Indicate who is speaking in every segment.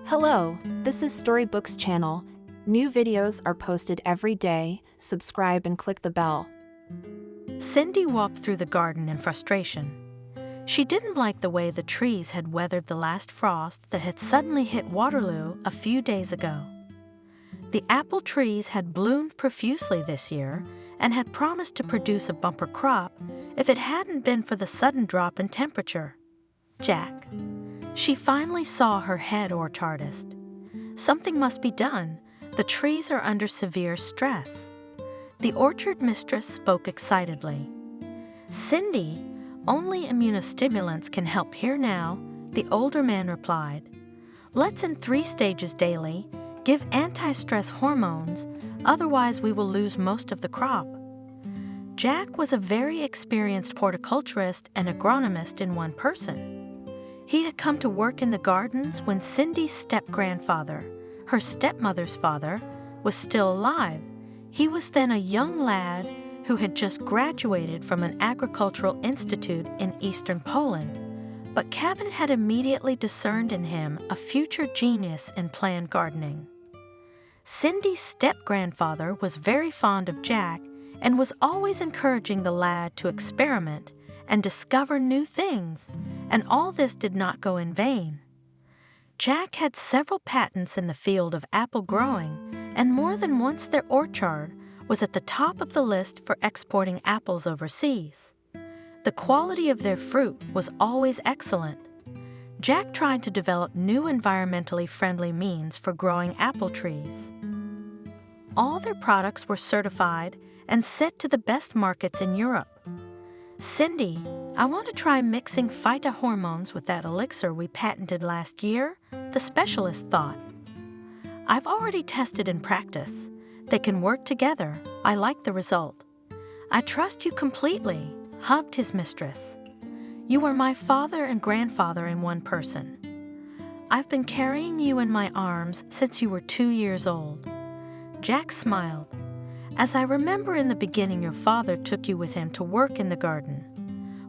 Speaker 1: Hello, this is Storybooks channel. New videos are posted every day. Subscribe and click the bell.
Speaker 2: Cindy walked through the garden in frustration. She didn't like the way the trees had weathered the last frost that had suddenly hit Waterloo a few days ago. The apple trees had bloomed profusely this year and had promised to produce a bumper crop if it hadn't been for the sudden drop in temperature. Jack. She finally saw her head orchardist. Something must be done. The trees are under severe stress. The orchard mistress spoke excitedly. Cindy, only immunostimulants can help here now, the older man replied. Let's in 3 stages daily give anti-stress hormones, otherwise we will lose most of the crop. Jack was a very experienced horticulturist and agronomist in one person. He had come to work in the gardens when Cindy's step-grandfather, her stepmother's father, was still alive. He was then a young lad who had just graduated from an agricultural institute in eastern Poland, but Kevin had immediately discerned in him a future genius in planned gardening. Cindy's step-grandfather was very fond of Jack and was always encouraging the lad to experiment and discover new things, and all this did not go in vain. Jack had several patents in the field of apple growing, and more than once their orchard was at the top of the list for exporting apples overseas. The quality of their fruit was always excellent. Jack tried to develop new environmentally friendly means for growing apple trees. All their products were certified and sent to the best markets in Europe. Cindy, I want to try mixing phytohormones with that elixir we patented last year, the specialist thought. I've already tested in practice. They can work together. I like the result. I trust you completely, hugged his mistress. You are my father and grandfather in one person. I've been carrying you in my arms since you were 2 years old. Jack smiled. As I remember in the beginning, your father took you with him to work in the garden.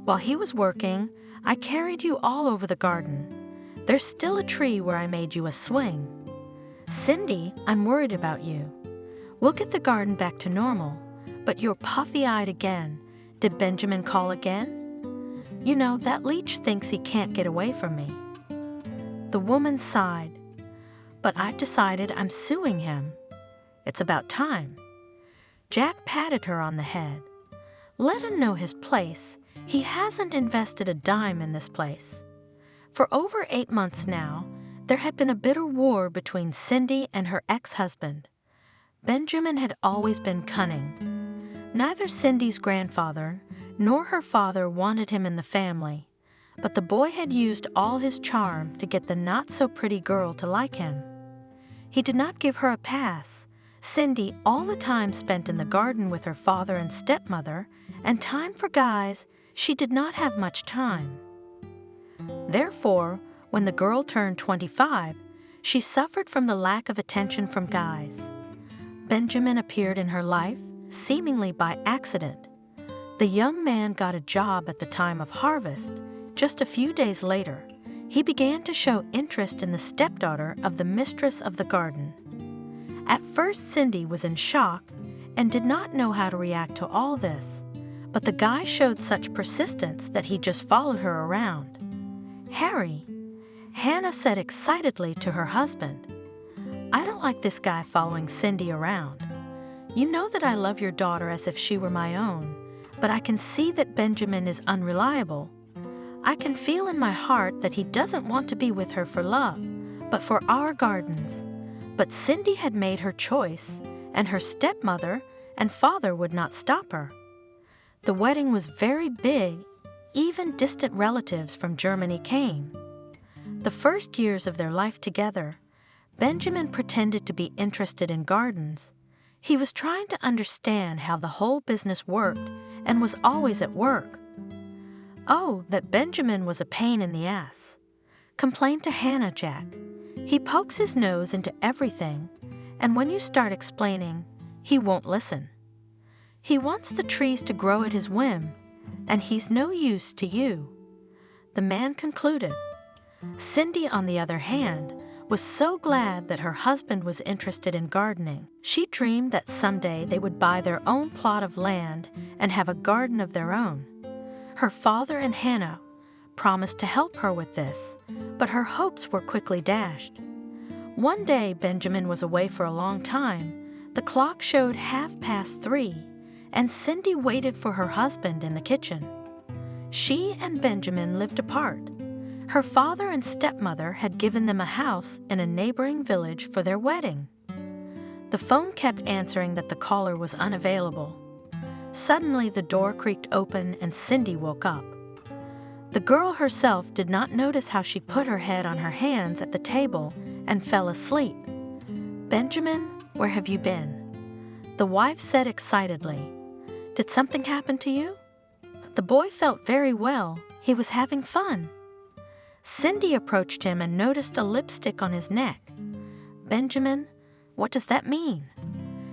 Speaker 2: While he was working, I carried you all over the garden. There's still a tree where I made you a swing. Cindy, I'm worried about you. We'll get the garden back to normal, but you're puffy-eyed again. Did Benjamin call again? You know, that leech thinks he can't get away from me. The woman sighed. But I've decided I'm suing him. It's about time. Jack patted her on the head. Let him know his place. He hasn't invested a dime in this place. For over 8 months now, there had been a bitter war between Cindy and her ex-husband. Benjamin had always been cunning. Neither Cindy's grandfather nor her father wanted him in the family, but the boy had used all his charm to get the not-so-pretty girl to like him. He did not give her a pass. Cindy, all the time spent in the garden with her father and stepmother, and time for guys, she did not have much time. Therefore, when the girl turned 25, she suffered from the lack of attention from guys. Benjamin appeared in her life, seemingly by accident. The young man got a job at the time of harvest. Just a few days later, he began to show interest in the stepdaughter of the mistress of the garden. At first, Cindy was in shock and did not know how to react to all this, but the guy showed such persistence that he just followed her around. Harry, Hannah said excitedly to her husband, I don't like this guy following Cindy around. You know that I love your daughter as if she were my own, but I can see that Benjamin is unreliable. I can feel in my heart that he doesn't want to be with her for love, but for our gardens. But Cindy had made her choice, and her stepmother and father would not stop her. The wedding was very big. Even distant relatives from Germany came. The first years of their life together, Benjamin pretended to be interested in gardens. He was trying to understand how the whole business worked and was always at work. Oh, that Benjamin was a pain in the ass. Complain to Hannah, Jack. He pokes his nose into everything, and when you start explaining, he won't listen. He wants the trees to grow at his whim, and he's no use to you. The man concluded. Cindy, on the other hand, was so glad that her husband was interested in gardening. She dreamed that someday they would buy their own plot of land and have a garden of their own. Her father and Hannah promised to help her with this, but her hopes were quickly dashed. One day Benjamin was away for a long time. The clock showed 3:30, and Cindy waited for her husband in the kitchen. She and Benjamin lived apart. Her father and stepmother had given them a house in a neighboring village for their wedding. The phone kept answering that the caller was unavailable. Suddenly the door creaked open and Cindy woke up. The girl herself did not notice how she put her head on her hands at the table and fell asleep. "Benjamin, where have you been?" The wife said excitedly. "Did something happen to you?" The boy felt very well. He was having fun. Cindy approached him and noticed a lipstick on his neck. "Benjamin, what does that mean?"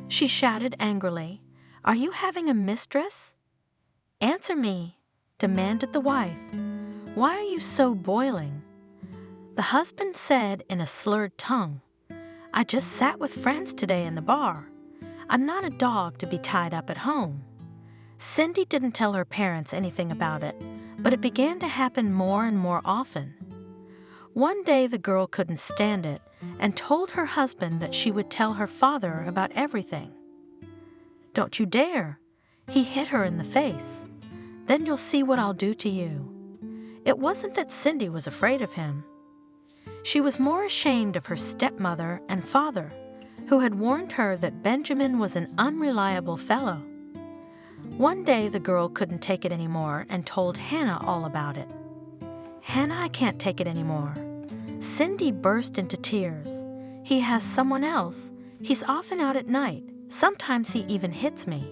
Speaker 2: She shouted angrily. "Are you having a mistress?" "Answer me," demanded the wife. "Why are you so boiling?" The husband said in a slurred tongue, "I just sat with friends today in the bar. I'm not a dog to be tied up at home." Cindy didn't tell her parents anything about it, but it began to happen more and more often. One day the girl couldn't stand it and told her husband that she would tell her father about everything. "Don't you dare!" He hit her in the face. "Then you'll see what I'll do to you." It wasn't that Cindy was afraid of him. She was more ashamed of her stepmother and father, who had warned her that Benjamin was an unreliable fellow. One day the girl couldn't take it anymore and told Hannah all about it. "Hannah, I can't take it anymore." Cindy burst into tears. "He has someone else. He's often out at night. Sometimes he even hits me."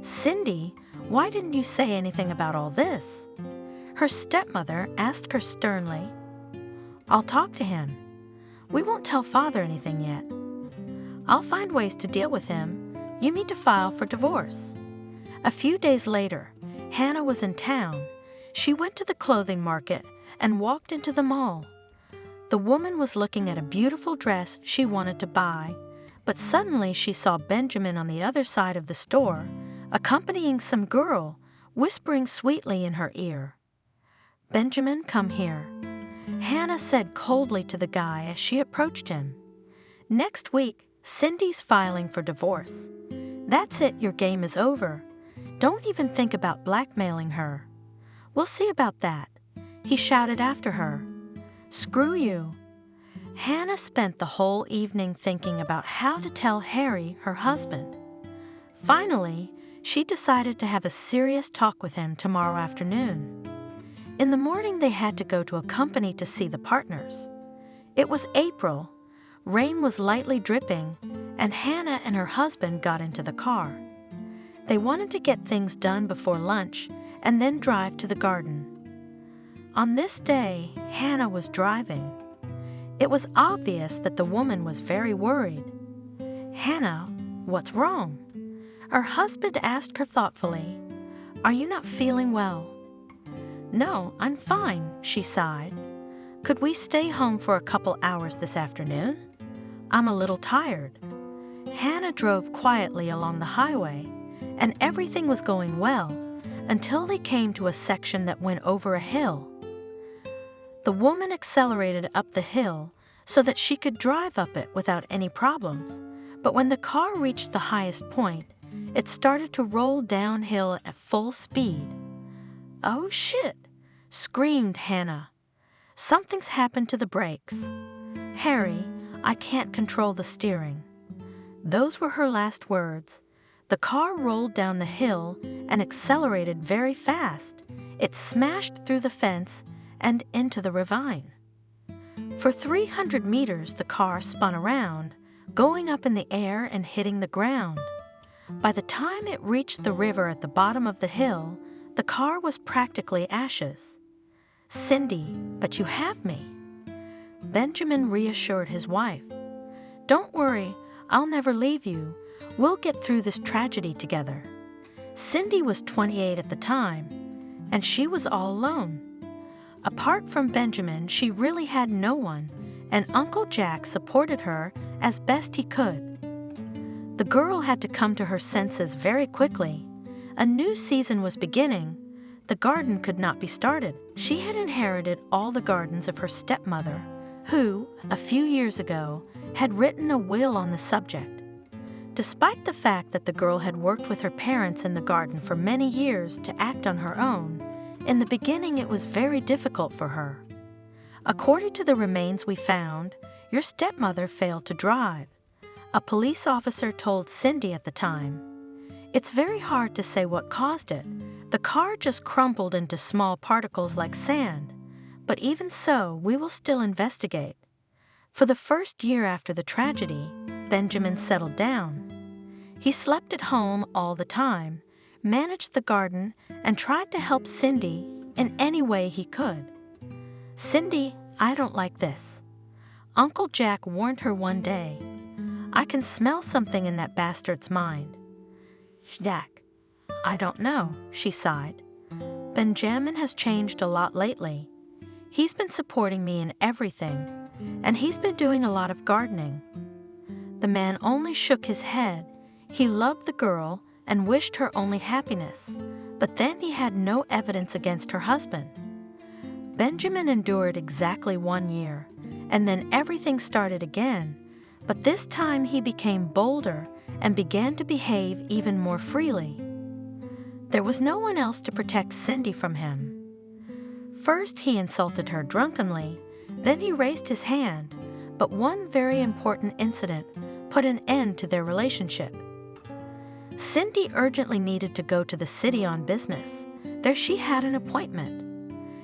Speaker 2: "Cindy, why didn't you say anything about all this?" Her stepmother asked her sternly. "I'll talk to him. We won't tell father anything yet. I'll find ways to deal with him. You need to file for divorce." A few days later, Hannah was in town. She went to the clothing market and walked into the mall. The woman was looking at a beautiful dress she wanted to buy, but suddenly she saw Benjamin on the other side of the store, accompanying some girl, whispering sweetly in her ear. "Benjamin, come here," Hannah said coldly to the guy as she approached him. "Next week, Cindy's filing for divorce. That's it, your game is over. Don't even think about blackmailing her." "We'll see about that," he shouted after her. "Screw you." Hannah spent the whole evening thinking about how to tell Harry, her husband. Finally, she decided to have a serious talk with him tomorrow afternoon. In the morning, they had to go to a company to see the partners. It was April. Rain was lightly dripping, and Hannah and her husband got into the car. They wanted to get things done before lunch and then drive to the garden. On this day, Hannah was driving. It was obvious that the woman was very worried. "Hannah, what's wrong?" Her husband asked her thoughtfully. "Are you not feeling well?" "No, I'm fine," she sighed. "Could we stay home for a couple hours this afternoon? I'm a little tired." Hannah drove quietly along the highway, and everything was going well until they came to a section that went over a hill. The woman accelerated up the hill so that she could drive up it without any problems, but when the car reached the highest point, it started to roll downhill at full speed. "Oh, shit!" screamed Hannah. "Something's happened to the brakes. Harry, I can't control the steering." Those were her last words. The car rolled down the hill and accelerated very fast. It smashed through the fence and into the ravine. For 300 meters, the car spun around, going up in the air and hitting the ground. By the time it reached the river at the bottom of the hill, the car was practically ashes. "Cindy, but you have me." Benjamin reassured his wife. "Don't worry, I'll never leave you. We'll get through this tragedy together." Cindy was 28 at the time, and she was all alone. Apart from Benjamin, she really had no one, and Uncle Jack supported her as best he could. The girl had to come to her senses very quickly. A new season was beginning. The garden could not be started. She had inherited all the gardens of her stepmother, who, a few years ago, had written a will on the subject. Despite the fact that the girl had worked with her parents in the garden for many years to act on her own, in the beginning it was very difficult for her. According to the remains we found, your stepmother failed to drive. A police officer told Cindy at the time, "It's very hard to say what caused it. The car just crumpled into small particles like sand. But even so, we will still investigate." For the first year after the tragedy, Benjamin settled down. He slept at home all the time, managed the garden, and tried to help Cindy in any way he could. "Cindy, I don't like this." Uncle Jack warned her one day. "I can smell something in that bastard's mind." "Jack, I don't know," she sighed. "Benjamin has changed a lot lately. He's been supporting me in everything, and he's been doing a lot of gardening." The man only shook his head. He loved the girl and wished her only happiness, but then he had no evidence against her husband. Benjamin endured exactly 1 year, and then everything started again, but this time he became bolder and began to behave even more freely. There was no one else to protect Cindy from him. First he insulted her drunkenly, then he raised his hand, but one very important incident put an end to their relationship. Cindy urgently needed to go to the city on business. There she had an appointment.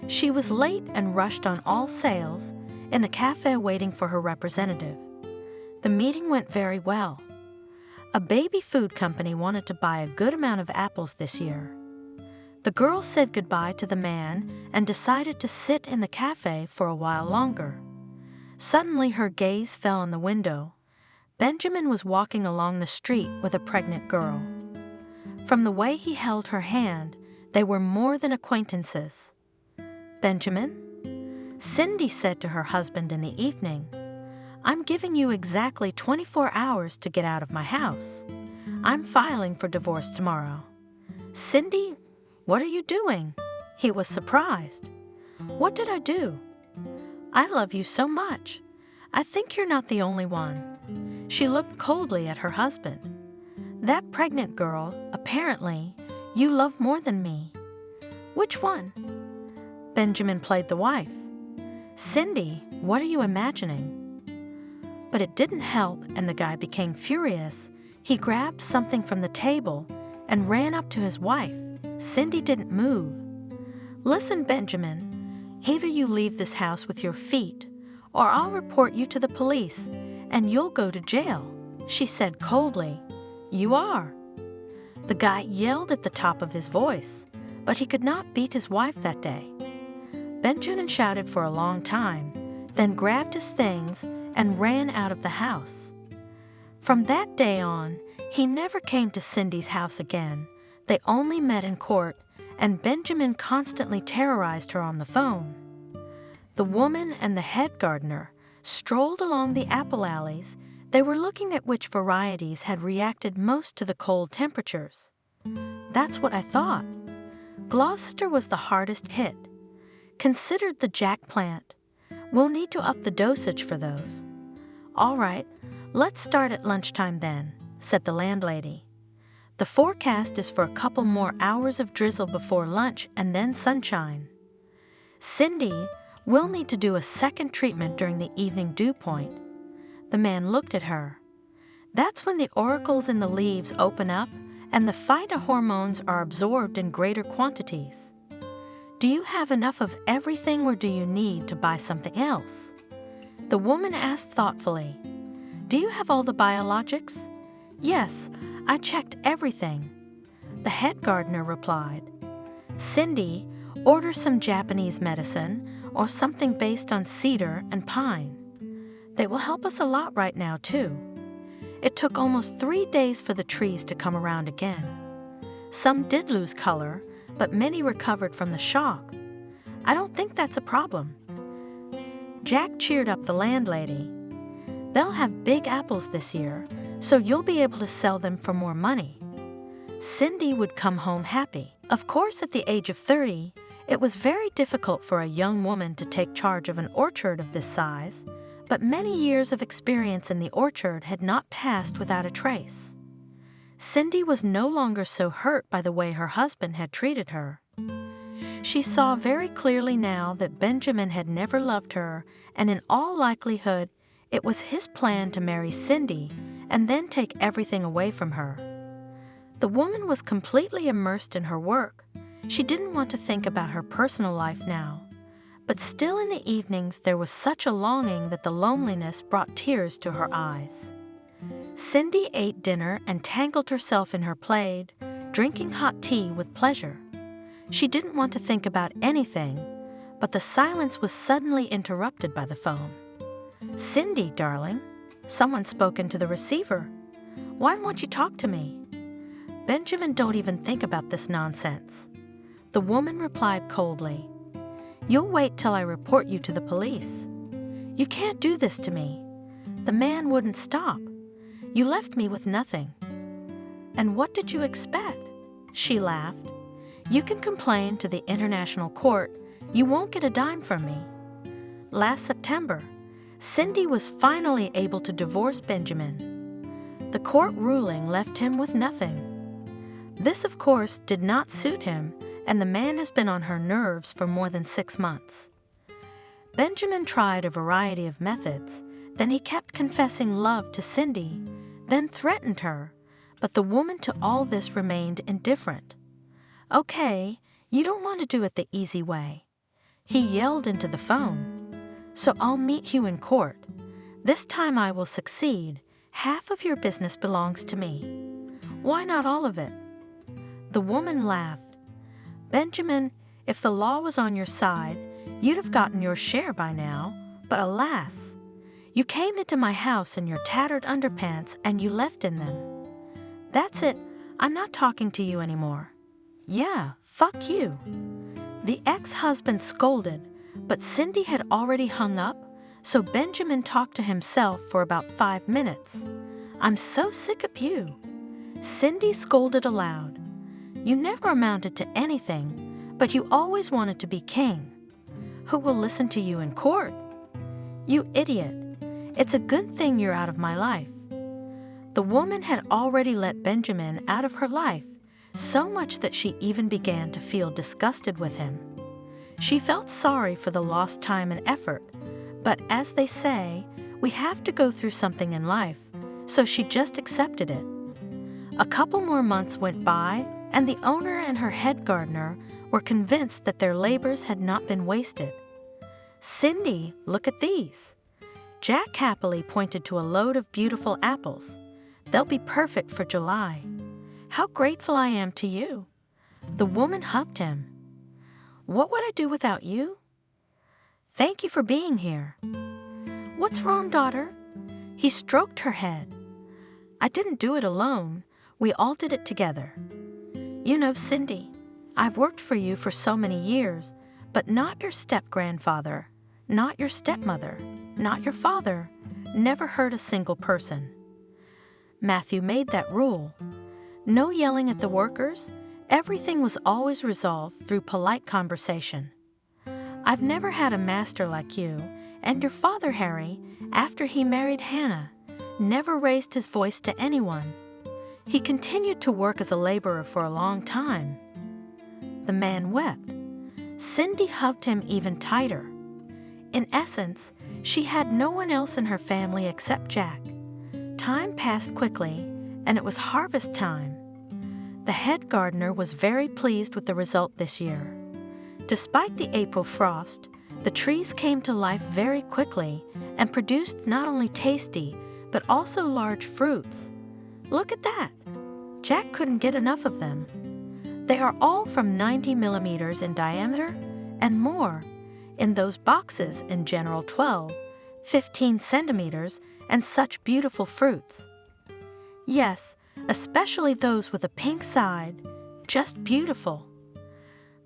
Speaker 2: She was late and rushed on all sails, in the cafe waiting for her representative. The meeting went very well. A baby food company wanted to buy a good amount of apples this year. The girl said goodbye to the man and decided to sit in the cafe for a while longer. Suddenly her gaze fell on the window. Benjamin was walking along the street with a pregnant girl. From the way he held her hand, they were more than acquaintances. "Benjamin," Cindy said to her husband in the evening, "I'm giving you exactly 24 hours to get out of my house. I'm filing for divorce tomorrow." "Cindy, what are you doing?" He was surprised. "What did I do?" "I love you so much. I think you're not the only one." She looked coldly at her husband. "That pregnant girl, apparently, you love more than me." "Which one?" Benjamin played the wife. "Cindy, what are you imagining?" But it didn't help, and the guy became furious. He grabbed something from the table and ran up to his wife. Cindy didn't move. "Listen, Benjamin, either you leave this house with your feet, or I'll report you to the police, and you'll go to jail," she said coldly. "You are." The guy yelled at the top of his voice, but he could not beat his wife that day. Benjamin shouted for a long time, then grabbed his things and ran out of the house. From that day on, he never came to Cindy's house again. They only met in court, and Benjamin constantly terrorized her on the phone. The woman and the head gardener strolled along the apple alleys. They were looking at which varieties had reacted most to the cold temperatures. "That's what I thought. Gloucester was the hardest hit. Considered the jack plant. We'll need to up the dosage for those." "All right, let's start at lunchtime then," said the landlady. "The forecast is for a couple more hours of drizzle before lunch and then sunshine." "Cindy, we'll need to do a second treatment during the evening dew point." The man looked at her. "That's when the auricles in the leaves open up and the phytohormones are absorbed in greater quantities. Do you have enough of everything, or do you need to buy something else?" The woman asked thoughtfully, "Do you have all the biologics?" "Yes, I checked everything." The head gardener replied, "Cindy, order some Japanese medicine or something based on cedar and pine. They will help us a lot right now, too." It took almost 3 days for the trees to come around again. Some did lose color, but many recovered from the shock. "I don't think that's a problem." Jack cheered up the landlady. "They'll have big apples this year, so you'll be able to sell them for more money." Cindy would come home happy. Of course, at the age of 30, it was very difficult for a young woman to take charge of an orchard of this size, but many years of experience in the orchard had not passed without a trace. Cindy was no longer so hurt by the way her husband had treated her. She saw very clearly now that Benjamin had never loved her, and in all likelihood, it was his plan to marry Cindy and then take everything away from her. The woman was completely immersed in her work. She didn't want to think about her personal life now. But still in the evenings there was such a longing that the loneliness brought tears to her eyes. Cindy ate dinner and tangled herself in her plaid, drinking hot tea with pleasure. She didn't want to think about anything, but the silence was suddenly interrupted by the phone. "Cindy, darling," someone spoke into the receiver. "Why won't you talk to me?" "Benjamin, don't even think about this nonsense." The woman replied coldly. "You'll wait till I report you to the police. You can't do this to me. The man wouldn't stop. You left me with nothing." "And what did you expect?" She laughed. "You can complain to the International Court. You won't get a dime from me." Last September, Cindy was finally able to divorce Benjamin. The court ruling left him with nothing. This, of course, did not suit him, and the man has been on her nerves for more than 6 months. Benjamin tried a variety of methods. Then he kept confessing love to Cindy, then threatened her, but the woman to all this remained indifferent. "Okay, you don't want to do it the easy way." He yelled into the phone. "So I'll meet you in court. This time I will succeed. Half of your business belongs to me." "Why not all of it?" The woman laughed. "Benjamin, if the law was on your side, you'd have gotten your share by now, but alas, you came into my house in your tattered underpants and you left in them. That's it, I'm not talking to you anymore." "Yeah, fuck you." The ex-husband scolded, but Cindy had already hung up, so Benjamin talked to himself for about 5 minutes. "I'm so sick of you." Cindy scolded aloud. "You never amounted to anything, but you always wanted to be king. Who will listen to you in court?" "You idiot. It's a good thing you're out of my life." The woman had already let Benjamin out of her life, so much that she even began to feel disgusted with him. She felt sorry for the lost time and effort, but as they say, we have to go through something in life, so she just accepted it. A couple more months went by, and the owner and her head gardener were convinced that their labors had not been wasted. "Cindy, look at these." Jack happily pointed to a load of beautiful apples. "They'll be perfect for July. How grateful I am to you." The woman hugged him. "What would I do without you?" "Thank you for being here." "What's wrong, daughter?" He stroked her head. "I didn't do it alone. We all did it together. You know, Cindy, I've worked for you for so many years, but not your step-grandfather, not your stepmother, not your father, never hurt a single person." Matthew made that rule. No yelling at the workers. Everything was always resolved through polite conversation. "I've never had a master like you, and your father, Harry, after he married Hannah, never raised his voice to anyone. He continued to work as a laborer for a long time." The man wept. Cindy hugged him even tighter. In essence, she had no one else in her family except Jack. Time passed quickly, and it was harvest time. The head gardener was very pleased with the result this year. Despite the April frost, the trees came to life very quickly and produced not only tasty, but also large fruits. Look at that! Jack couldn't get enough of them. They are all from 90 millimeters in diameter and more, in those boxes in general 12, 15 centimeters, and such beautiful fruits. Yes, especially those with a pink side, just beautiful.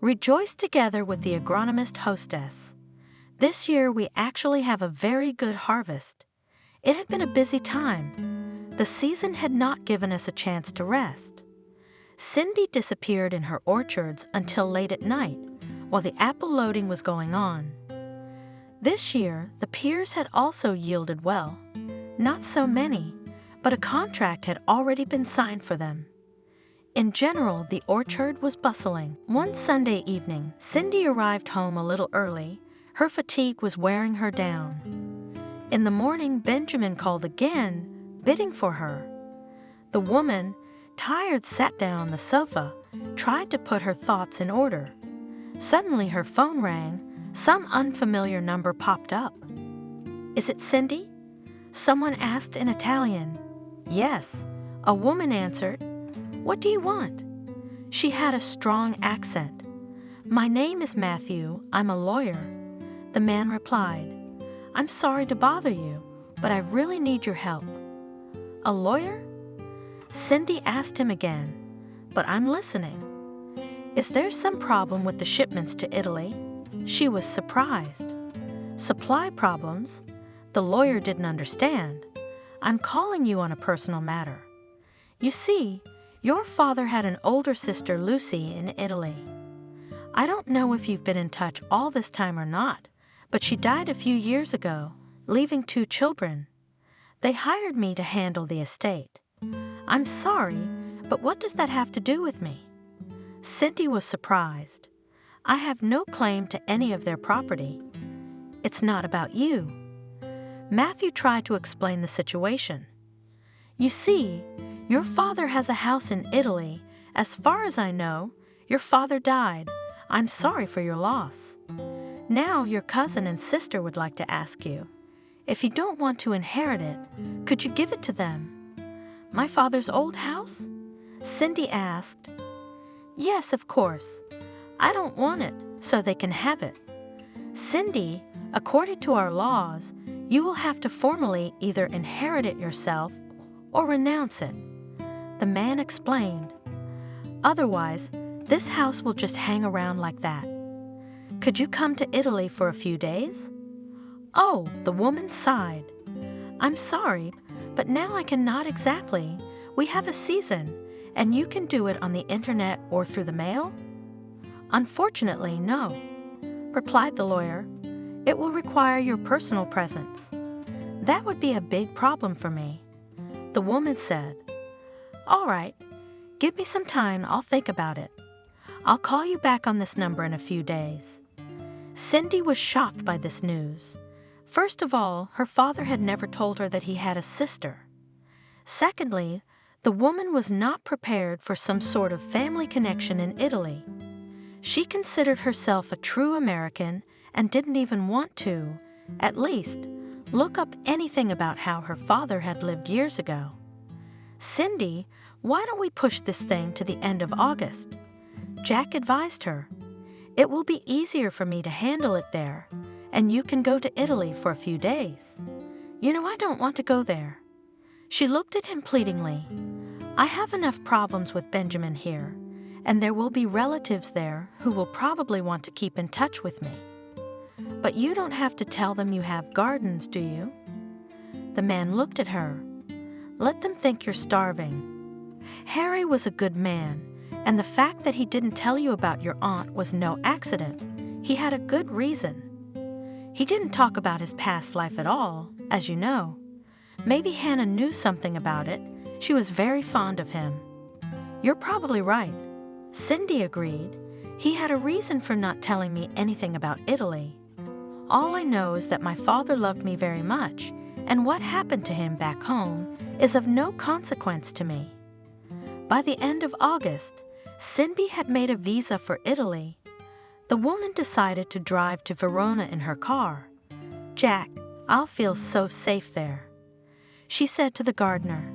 Speaker 2: Rejoice together with the agronomist hostess. This year we actually have a very good harvest. It had been a busy time. The season had not given us a chance to rest. Cindy disappeared in her orchards until late at night, while the apple loading was going on. This year, the pears had also yielded well. Not so many, but a contract had already been signed for them. In general, the orchard was bustling. One Sunday evening, Cindy arrived home a little early. Her fatigue was wearing her down. In the morning, Benjamin called again, bidding for her. The woman, tired, sat down on the sofa, tried to put her thoughts in order. Suddenly her phone rang. Some unfamiliar number popped up. "Is it Cindy?" Someone asked in Italian. "Yes," a woman answered. "What do you want?" She had a strong accent. "My name is Matthew. I'm a lawyer." The man replied, "I'm sorry to bother you, but I really need your help." "A lawyer?" Cindy asked him again, "But I'm listening." "Is there some problem with the shipments to Italy?" She was surprised. "Supply problems?" The lawyer didn't understand. "I'm calling you on a personal matter. You see, your father had an older sister, Lucy, in Italy. I don't know if you've been in touch all this time or not, but she died a few years ago, leaving 2 children. They hired me to handle the estate. I'm sorry, but what does that have to do with me?" Cindy was surprised. "I have no claim to any of their property. It's not about you." Matthew tried to explain the situation. "You see, your father has a house in Italy. As far as I know, your father died. I'm sorry for your loss. Now your cousin and sister would like to ask you, if you don't want to inherit it, could you give it to them?" "My father's old house?" Cindy asked. "Yes, of course. I don't want it, so they can have it." "Cindy, according to our laws, you will have to formally either inherit it yourself or renounce it." The man explained. "Otherwise, this house will just hang around like that. Could you come to Italy for a few days?" "Oh," the woman sighed. "I'm sorry, but now I cannot exactly. We have a season, and you can do it on the internet or through the mail?" "Unfortunately, no," replied the lawyer. "It will require your personal presence." "That would be a big problem for me." The woman said, "All right, give me some time, I'll think about it. I'll call you back on this number in a few days." Cindy was shocked by this news. First of all, her father had never told her that he had a sister. Secondly, the woman was not prepared for some sort of family connection in Italy. She considered herself a true American and didn't even want to, at least, look up anything about how her father had lived years ago. "Cindy, why don't we push this thing to the end of August?" Jack advised her. "It will be easier for me to handle it there, and you can go to Italy for a few days." "You know, I don't want to go there." She looked at him pleadingly. "I have enough problems with Benjamin here, and there will be relatives there who will probably want to keep in touch with me. But you don't have to tell them you have gardens, do you?" The man looked at her. "Let them think you're starving. Harry was a good man, and the fact that he didn't tell you about your aunt was no accident. He had a good reason. He didn't talk about his past life at all, as you know. Maybe Hannah knew something about it. She was very fond of him." "You're probably right," Cindy agreed. "He had a reason for not telling me anything about Italy. All I know is that my father loved me very much, and what happened to him back home is of no consequence to me." By the end of August, Cindy had made a visa for Italy. The woman decided to drive to Verona in her car. "Jack, I'll feel so safe there," she said to the gardener.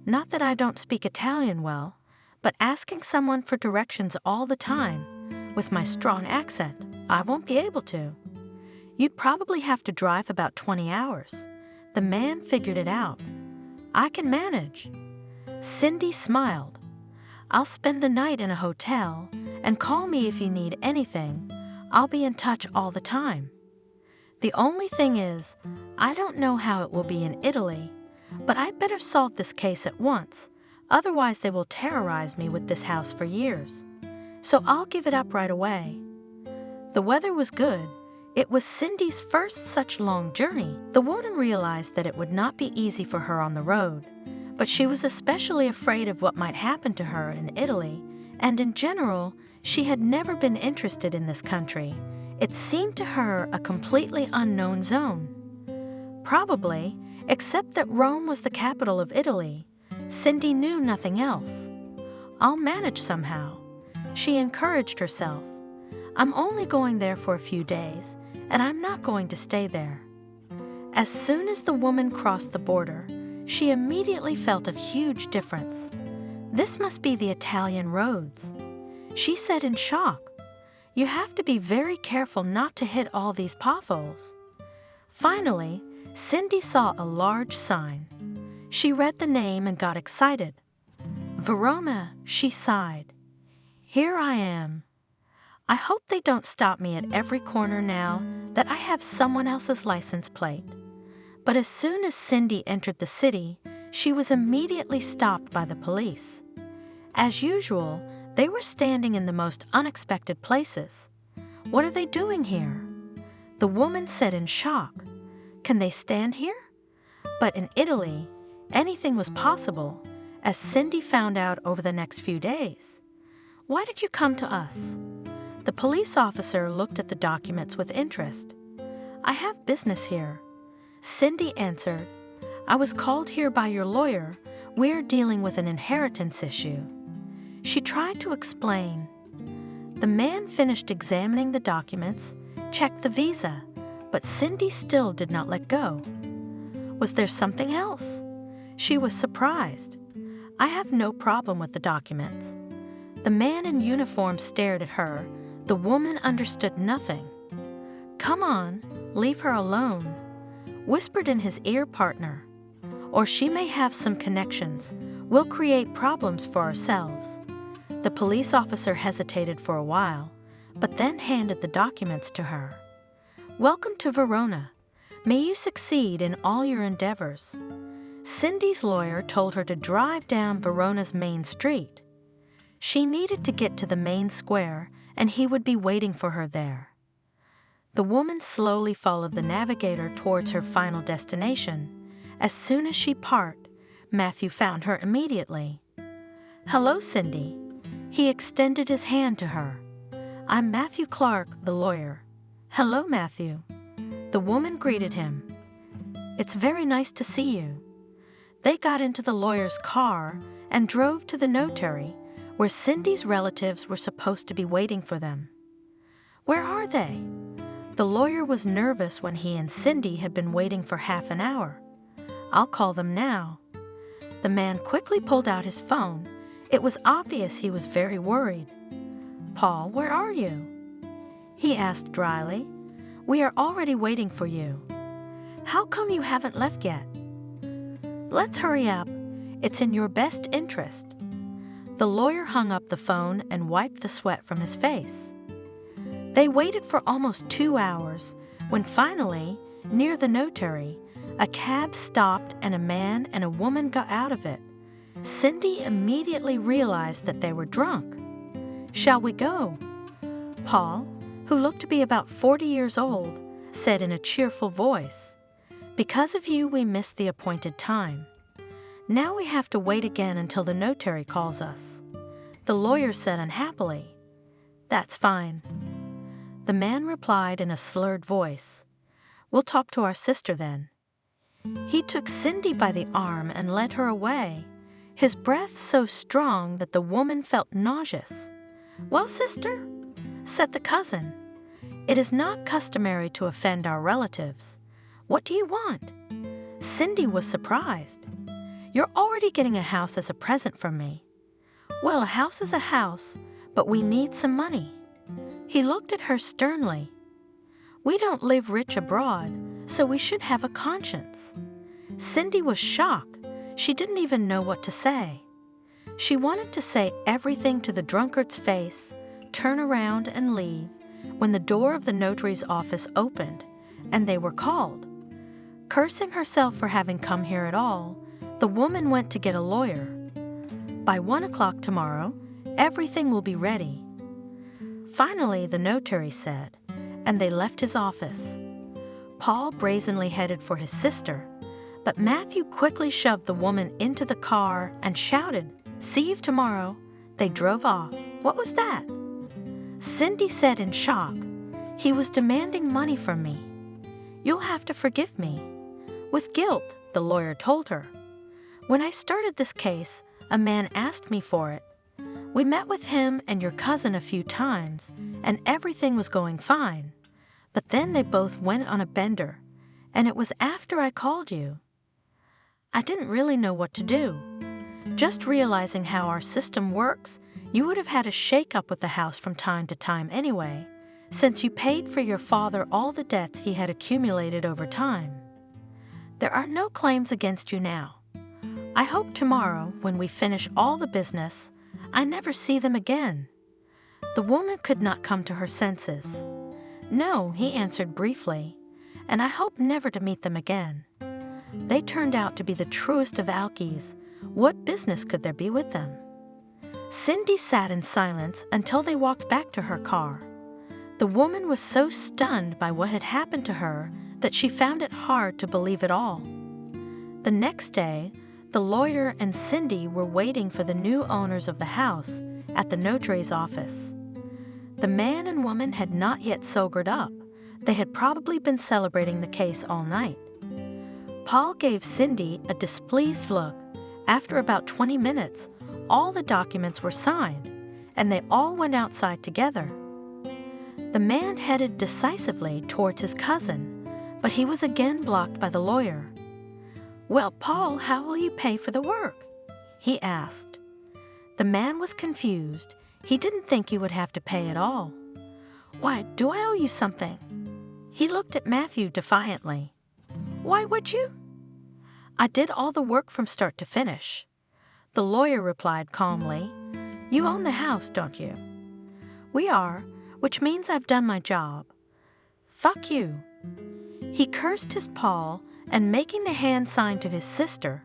Speaker 2: "Not that I don't speak Italian well, but asking someone for directions all the time, with my strong accent, I won't be able to. You'd probably have to drive about 20 hours. The man figured it out. I can manage." Cindy smiled. "I'll spend the night in a hotel, and call me if you need anything. I'll be in touch all the time." The only thing is, I don't know how it will be in Italy, but I'd better solve this case at once, otherwise they will terrorize me with this house for years. So I'll give it up right away. The weather was good. It was Cindy's first such long journey. The woman realized that it would not be easy for her on the road, but she was especially afraid of what might happen to her in Italy, and in general, she had never been interested in this country. It seemed to her a completely unknown zone. Probably, except that Rome was the capital of Italy, Cindy knew nothing else. I'll manage somehow, she encouraged herself. I'm only going there for a few days, and I'm not going to stay there. As soon as the woman crossed the border, she immediately felt a huge difference. This must be the Italian roads, she said in shock. You have to be very careful not to hit all these potholes. Finally, Cindy saw a large sign. She read the name and got excited. Verona, she sighed. Here I am. I hope they don't stop me at every corner now that I have someone else's license plate. But as soon as Cindy entered the city, she was immediately stopped by the police. As usual, they were standing in the most unexpected places. What are they doing here? The woman said in shock. Can they stand here? But in Italy, anything was possible, as Cindy found out over the next few days. Why did you come to us? The police officer looked at the documents with interest. I have business here. Cindy answered, I was called here by your lawyer. We're dealing with an inheritance issue. She tried to explain. The man finished examining the documents, checked the visa, but Cindy still did not let go. Was there something else? She was surprised. I have no problem with the documents. The man in uniform stared at her. The woman understood nothing. Come on, leave her alone, whispered in his ear partner. Or she may have some connections. We'll create problems for ourselves. The police officer hesitated for a while, but then handed the documents to her. Welcome to Verona. May you succeed in all your endeavors. Cindy's lawyer told her to drive down Verona's main street. She needed to get to the main square, and he would be waiting for her there. The woman slowly followed the navigator towards her final destination. As soon as she parked, Matthew found her immediately. Hello, Cindy. He extended his hand to her. I'm Matthew Clark, the lawyer. Hello, Matthew. The woman greeted him. It's very nice to see you. They got into the lawyer's car and drove to the notary, where Cindy's relatives were supposed to be waiting for them. Where are they? The lawyer was nervous when he and Cindy had been waiting for half an hour. I'll call them now. The man quickly pulled out his phone. It was obvious he was very worried. Paul, where are you? He asked dryly. We are already waiting for you. How come you haven't left yet? Let's hurry up. It's in your best interest. The lawyer hung up the phone and wiped the sweat from his face. They waited for almost 2 hours when finally, near the notary, a cab stopped and a man and a woman got out of it. Cindy immediately realized that they were drunk. Shall we go? Paul, who looked to be about 40 years old, said in a cheerful voice. Because of you, we missed the appointed time. Now we have to wait again until the notary calls us. The lawyer said unhappily. That's fine. The man replied in a slurred voice. We'll talk to our sister then. He took Cindy by the arm and led her away, his breath so strong that the woman felt nauseous. Well, sister, said the cousin, it is not customary to offend our relatives. What do you want? Cindy was surprised. You're already getting a house as a present from me. Well, a house is a house, but we need some money. He looked at her sternly. We don't live rich abroad, so we should have a conscience. Cindy was shocked. She didn't even know what to say. She wanted to say everything to the drunkard's face, turn around and leave, when the door of the notary's office opened, and they were called. Cursing herself for having come here at all, the woman went to get a lawyer. By 1 o'clock tomorrow, everything will be ready. Finally, the notary said, and they left his office. Paul brazenly headed for his sister, but Matthew quickly shoved the woman into the car and shouted, "See you tomorrow." They drove off. What was that? Cindy said in shock, "He was demanding money from me. You'll have to forgive me." With guilt, the lawyer told her. "When I started this case, a man asked me for it. We met with him and your cousin a few times, and everything was going fine. But then they both went on a bender, and it was after I called you. I didn't really know what to do. Just realizing how our system works, you would have had a shake-up with the house from time to time anyway, since you paid for your father all the debts he had accumulated over time. There are no claims against you now. I hope tomorrow, when we finish all the business, I never see them again." The woman could not come to her senses. "No," he answered briefly, "and I hope never to meet them again. They turned out to be the truest of alkies. What business could there be with them?" Cindy sat in silence until they walked back to her car. The woman was so stunned by what had happened to her that she found it hard to believe it all. The next day, the lawyer and Cindy were waiting for the new owners of the house at the notary's office. The man and woman had not yet sobered up. They had probably been celebrating the case all night. Paul gave Cindy a displeased look. After about 20 minutes, all the documents were signed, and they all went outside together. The man headed decisively towards his cousin, but he was again blocked by the lawyer. "Well, Paul, how will you pay for the work?" he asked. The man was confused. He didn't think he would have to pay at all. "Why, do I owe you something?" He looked at Matthew defiantly. "Why would you?" "I did all the work from start to finish." The lawyer replied calmly, "You own the house, don't you?" "We are, which means I've done my job." "Fuck you." He cursed his Paul and, making the hand sign to his sister,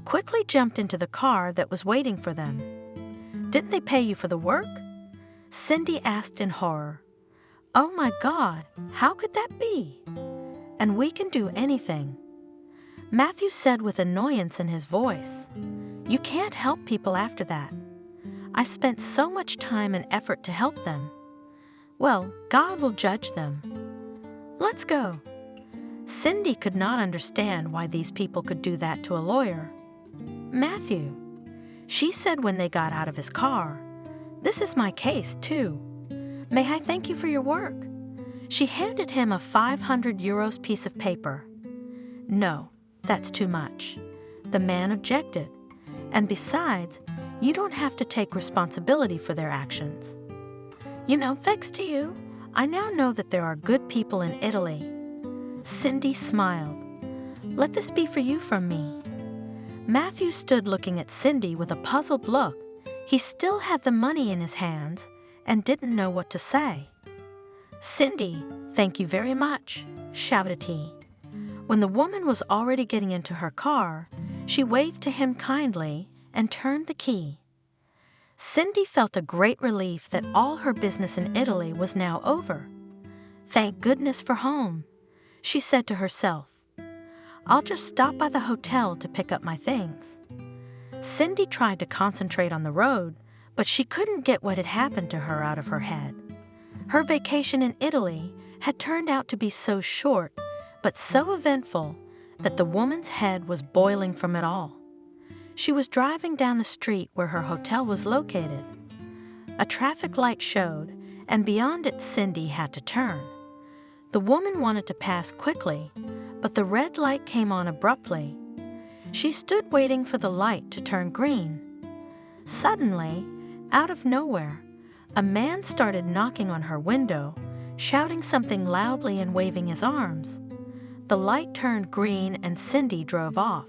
Speaker 2: quickly jumped into the car that was waiting for them. "Didn't they pay you for the work?" Cindy asked in horror. "Oh my God, how could that be?" "And we can do anything," Matthew said with annoyance in his voice. "You can't help people after that. I spent so much time and effort to help them. Well, God will judge them. Let's go." Cindy could not understand why these people could do that to a lawyer. "Matthew," she said when they got out of his car, "this is my case, too. May I thank you for your work?" She handed him a 500 euros piece of paper. "No, that's too much." The man objected. "And besides, you don't have to take responsibility for their actions. You know, thanks to you, I now know that there are good people in Italy." Cindy smiled. "Let this be for you from me." Matthew stood looking at Cindy with a puzzled look. He still had the money in his hands and didn't know what to say. "Cindy, thank you very much," shouted he. When the woman was already getting into her car, she waved to him kindly and turned the key. Cindy felt a great relief that all her business in Italy was now over. "Thank goodness for home," she said to herself. "I'll just stop by the hotel to pick up my things." Cindy tried to concentrate on the road, but she couldn't get what had happened to her out of her head. Her vacation in Italy had turned out to be so short, but so eventful, that the woman's head was boiling from it all. She was driving down the street where her hotel was located. A traffic light showed, and beyond it Cindy had to turn. The woman wanted to pass quickly, but the red light came on abruptly. She stood waiting for the light to turn green. Suddenly, out of nowhere, a man started knocking on her window, shouting something loudly and waving his arms. The light turned green and Cindy drove off.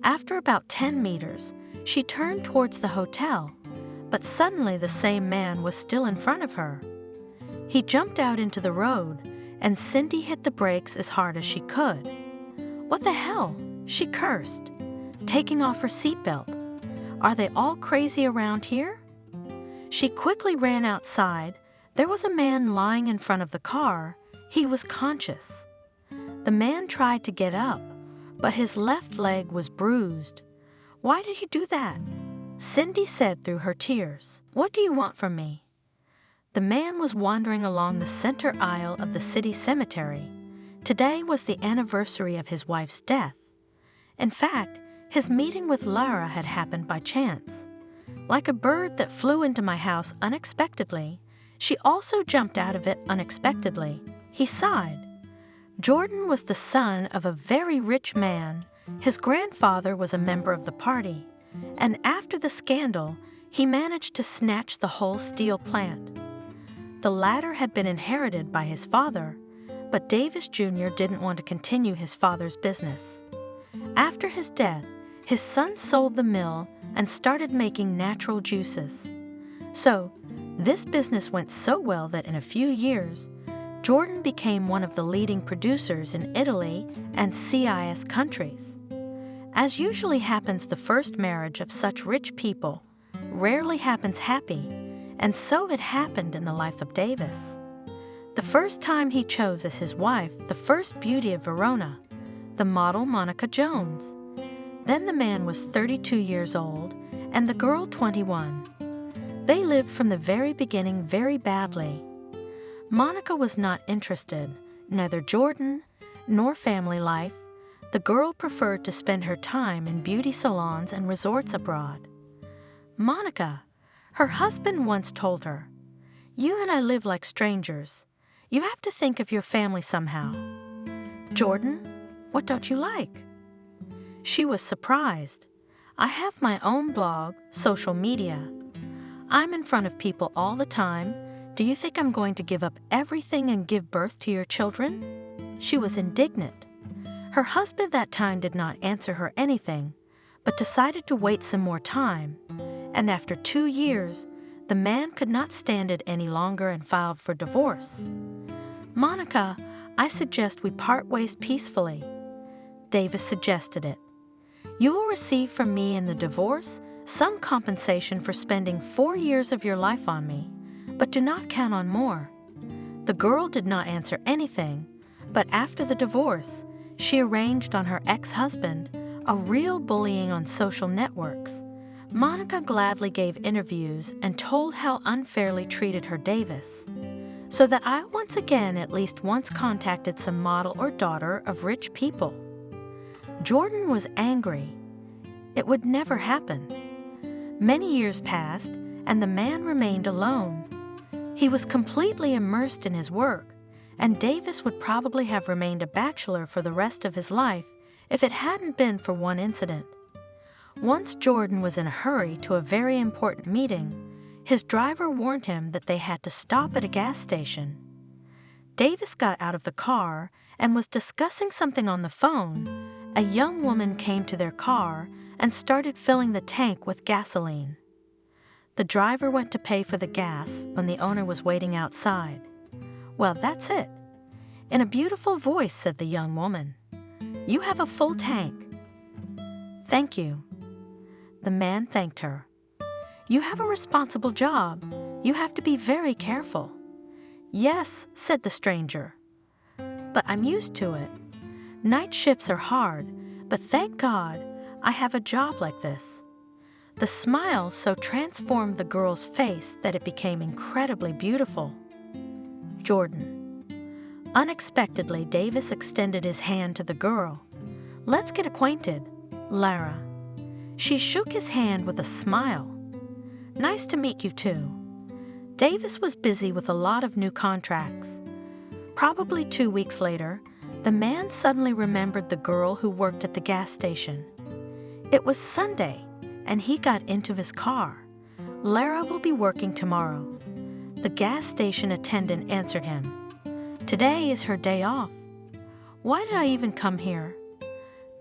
Speaker 2: After about 10 meters, she turned towards the hotel, but suddenly the same man was still in front of her. He jumped out into the road and Cindy hit the brakes as hard as she could. "What the hell?" she cursed, taking off her seatbelt. "Are they all crazy around here?" She quickly ran outside. There was a man lying in front of the car. He was conscious. The man tried to get up, but his left leg was bruised. "Why did you do that?" Cindy said through her tears. "What do you want from me?" The man was wandering along the center aisle of the city cemetery. Today was the anniversary of his wife's death. In fact, his meeting with Lara had happened by chance. Like a bird that flew into my house unexpectedly, she also jumped out of it unexpectedly. He sighed. Jordan was the son of a very rich man. His grandfather was a member of the party, and after the scandal, he managed to snatch the whole steel plant. The latter had been inherited by his father, but Davis Jr. didn't want to continue his father's business. After his death, his son sold the mill and started making natural juices. So, this business went so well that in a few years, Jordan became one of the leading producers in Italy and CIS countries. As usually happens, the first marriage of such rich people rarely happens happy, and so it happened in the life of Davis. The first time he chose as his wife the first beauty of Verona, the model Monica Jones. Then the man was 32 years old and the girl 21. They lived from the very beginning very badly. Monica was not interested, neither Jordan nor family life. The girl preferred to spend her time in beauty salons and resorts abroad. Monica, her husband once told her, "You and I live like strangers. You have to think of your family somehow." "Jordan, what don't you like?" She was surprised. "I have my own blog, social media. I'm in front of people all the time. Do you think I'm going to give up everything and give birth to your children?" She was indignant. Her husband that time did not answer her anything, but decided to wait some more time, and after 2 years, the man could not stand it any longer and filed for divorce. "Monica, I suggest we part ways peacefully." Davis suggested it. "You will receive from me in the divorce some compensation for spending 4 years of your life on me, but do not count on more." The girl did not answer anything, but after the divorce, she arranged on her ex-husband a real bullying on social networks. Monica gladly gave interviews and told how unfairly treated her Davis, so that I once again at least once contacted some model or daughter of rich people. Jordan was angry. It would never happen. Many years passed, and the man remained alone. He was completely immersed in his work, and Davis would probably have remained a bachelor for the rest of his life if it hadn't been for one incident. Once Jordan was in a hurry to a very important meeting. His driver warned him that they had to stop at a gas station. Davis got out of the car and was discussing something on the phone. A young woman came to their car and started filling the tank with gasoline. The driver went to pay for the gas when the owner was waiting outside. "Well, that's it." In a beautiful voice said the young woman, "You have a full tank." "Thank you." The man thanked her. "You have a responsible job. You have to be very careful." "Yes," said the stranger, "but I'm used to it. Night shifts are hard, but thank God I have a job like this." The smile so transformed the girl's face that it became incredibly beautiful. Jordan. Unexpectedly, Davis extended his hand to the girl. "Let's get acquainted, Lara." She shook his hand with a smile. "Nice to meet you too." Davis was busy with a lot of new contracts. Probably 2 weeks later, the man suddenly remembered the girl who worked at the gas station. It was Sunday, and he got into his car. "Lara will be working tomorrow." The gas station attendant answered him. "Today is her day off." "Why did I even come here?"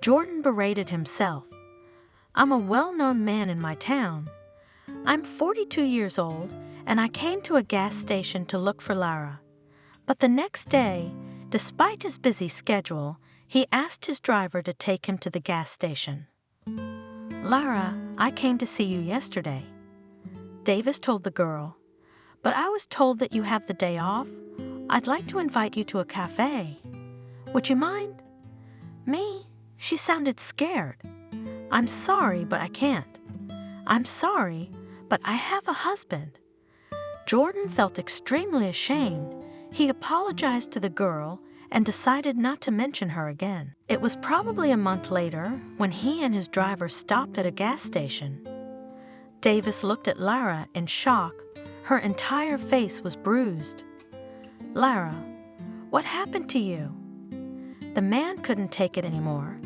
Speaker 2: Jordan berated himself. "I'm a well-known man in my town. I'm 42 years old, and I came to a gas station to look for Lara. But the next day, Despite his busy schedule, he asked his driver to take him to the gas station. "Lara, I came to see you yesterday," Davis told the girl, "but I was told that you have the day off. I'd like to invite you to a cafe. Would you mind?" "Me?" She sounded scared. "I'm sorry, but I can't. I'm sorry, but I have a husband." Jordan felt extremely ashamed. He apologized to the girl and decided not to mention her again. It was probably a month later when he and his driver stopped at a gas station. Davis looked at Lara in shock. Her entire face was bruised. "Lara, what happened to you?" The man couldn't take it anymore.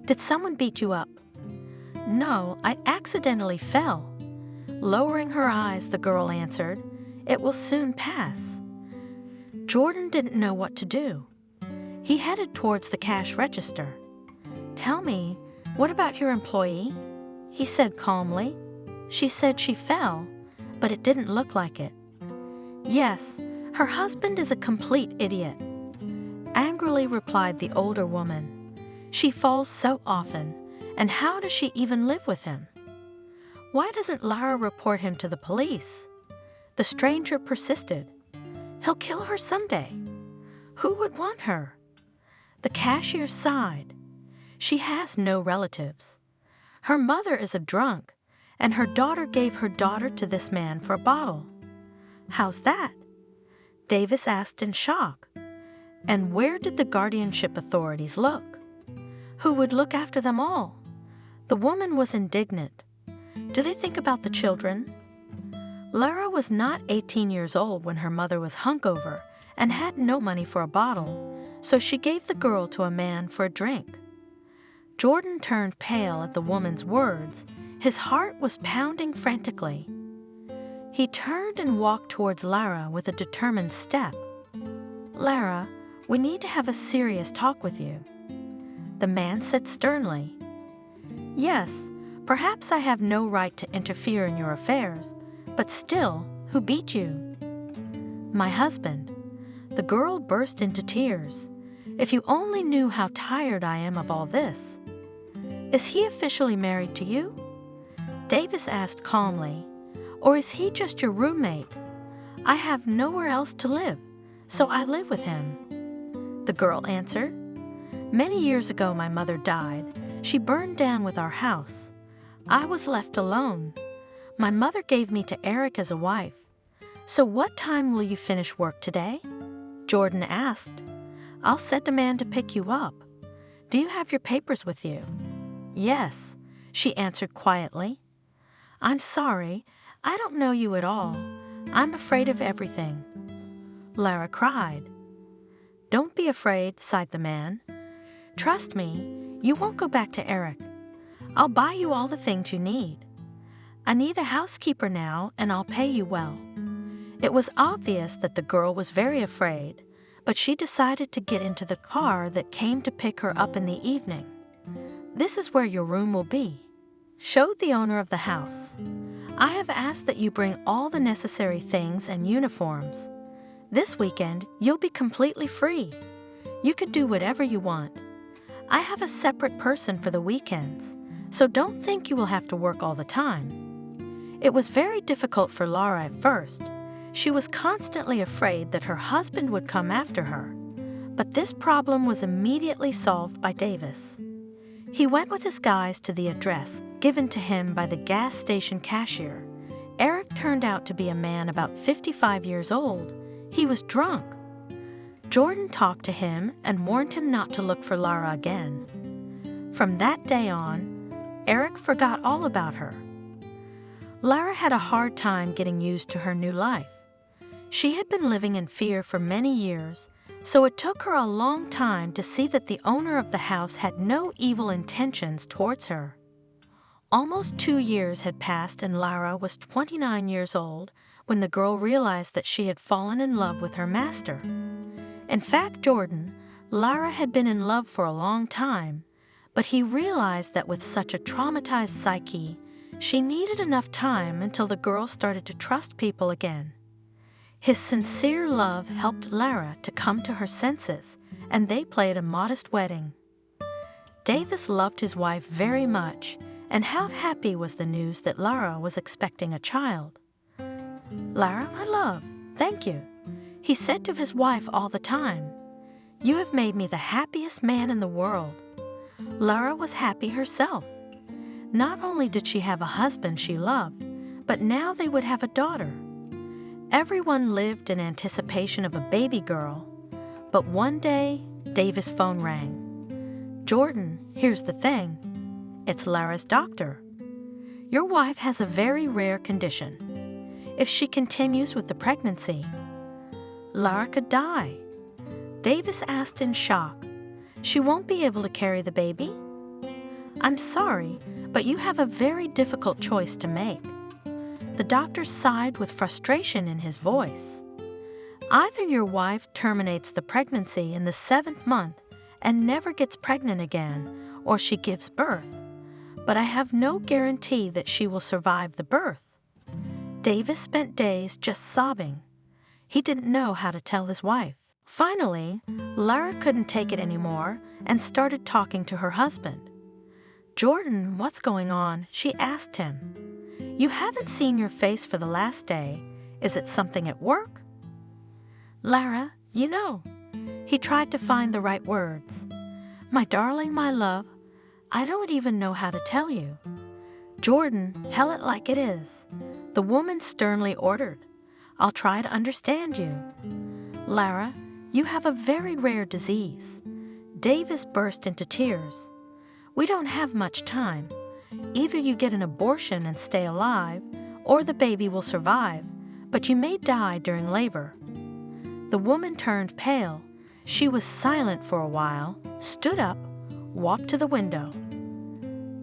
Speaker 2: "Did someone beat you up?" "No, I accidentally fell." Lowering her eyes, the girl answered, "It will soon pass." Jordan didn't know what to do. He headed towards the cash register. "Tell me, what about your employee?" he said calmly. "She said she fell, but it didn't look like it." "Yes, her husband is a complete idiot," angrily replied the older woman. "She falls so often, and how does she even live with him?" "Why doesn't Lara report him to the police?" The stranger persisted. "He'll kill her someday. Who would want her?" The cashier sighed. "She has no relatives. Her mother is a drunk, and her daughter gave her daughter to this man for a bottle." "How's that?" Davis asked in shock. "And where did the guardianship authorities look? Who would look after them all?" The woman was indignant. "Do they think about the children?" Lara was not 18 years old when her mother was hungover and had no money for a bottle, so she gave the girl to a man for a drink. Jordan turned pale at the woman's words. His heart was pounding frantically. He turned and walked towards Lara with a determined step. "Lara, we need to have a serious talk with you." The man said sternly, "Yes, perhaps I have no right to interfere in your affairs, but still, who beat you?" "My husband." The girl burst into tears. "If you only knew how tired I am of all this." "Is he officially married to you?" Davis asked calmly. "Or is he just your roommate?" "I have nowhere else to live, so I live with him," the girl answered. "Many years ago my mother died. She burned down with our house. I was left alone. My mother gave me to Eric as a wife. So what time will you finish work today?" Jordan asked. "I'll send a man to pick you up. Do you have your papers with you?" "Yes," she answered quietly. "I'm sorry, I don't know you at all. I'm afraid of everything." Lara cried. "Don't be afraid," sighed the man. "Trust me, you won't go back to Eric. I'll buy you all the things you need. I need a housekeeper now, and I'll pay you well." It was obvious that the girl was very afraid, but she decided to get into the car that came to pick her up in the evening. "This is where your room will be," showed the owner of the house. "I have asked that you bring all the necessary things and uniforms. This weekend, you'll be completely free. You could do whatever you want. I have a separate person for the weekends, so don't think you will have to work all the time." It was very difficult for Lara at first. She was constantly afraid that her husband would come after her. But this problem was immediately solved by Davis. He went with his guys to the address given to him by the gas station cashier. Eric turned out to be a man about 55 years old. He was drunk. Jordan talked to him and warned him not to look for Lara again. From that day on, Eric forgot all about her. Lara had a hard time getting used to her new life. She had been living in fear for many years, so it took her a long time to see that the owner of the house had no evil intentions towards her. Almost 2 years had passed and Lara was 29 years old when the girl realized that she had fallen in love with her master. In fact, Jordan, Lara had been in love for a long time, but he realized that with such a traumatized psyche, she needed enough time until the girl started to trust people again. His sincere love helped Lara to come to her senses, and they played a modest wedding. Davis loved his wife very much, and how happy was the news that Lara was expecting a child. "Lara, my love, thank you," he said to his wife all the time. "You have made me the happiest man in the world." Lara was happy herself. Not only did she have a husband she loved, but now they would have a daughter. Everyone lived in anticipation of a baby girl, but one day, Davis' phone rang. "Jordan, here's the thing. It's Lara's doctor. Your wife has a very rare condition. If she continues with the pregnancy, Lara could die." Davis asked in shock, "She won't be able to carry the baby?" "I'm sorry, but you have a very difficult choice to make." The doctor sighed with frustration in his voice. "Either your wife terminates the pregnancy in the 7th month and never gets pregnant again, or she gives birth. But I have no guarantee that she will survive the birth." Davis spent days just sobbing. He didn't know how to tell his wife. Finally, Lara couldn't take it anymore and started talking to her husband. "Jordan, what's going on?" she asked him. "You haven't seen your face for the last day. Is it something at work?" "Lara, you know." He tried to find the right words. "My darling, my love, I don't even know how to tell you." "Jordan, tell it like it is," the woman sternly ordered. "I'll try to understand you." "Lara, you have a very rare disease." Davis burst into tears. "We don't have much time. Either you get an abortion and stay alive, or the baby will survive, but you may die during labor." The woman turned pale. She was silent for a while, stood up, walked to the window.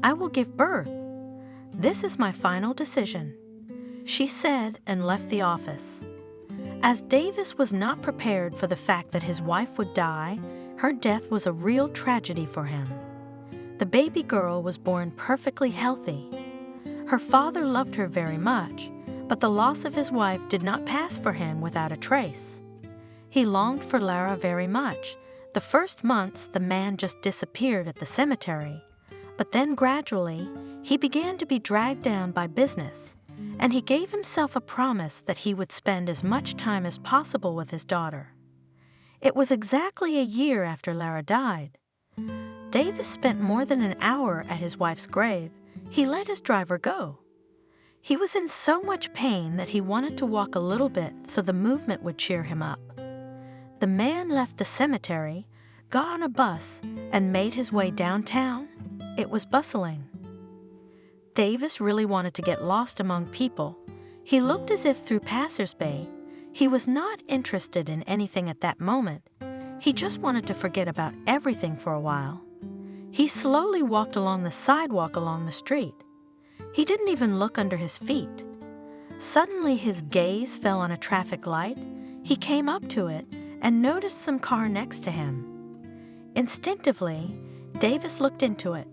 Speaker 2: "I will give birth. This is my final decision," she said and left the office. As Davis was not prepared for the fact that his wife would die, her death was a real tragedy for him. The baby girl was born perfectly healthy. Her father loved her very much, but the loss of his wife did not pass for him without a trace. He longed for Lara very much. The first months, the man just disappeared at the cemetery, but then gradually, he began to be dragged down by business, and he gave himself a promise that he would spend as much time as possible with his daughter. It was exactly a year after Lara died. Davis spent more than an hour at his wife's grave. He let his driver go. He was in so much pain that he wanted to walk a little bit so the movement would cheer him up. The man left the cemetery, got on a bus, and made his way downtown. It was bustling. Davis really wanted to get lost among people. He looked as if through passers-by. He was not interested in anything at that moment. He just wanted to forget about everything for a while. He slowly walked along the sidewalk along the street. He didn't even look under his feet. Suddenly his gaze fell on a traffic light. He came up to it and noticed some car next to him. Instinctively, Davis looked into it.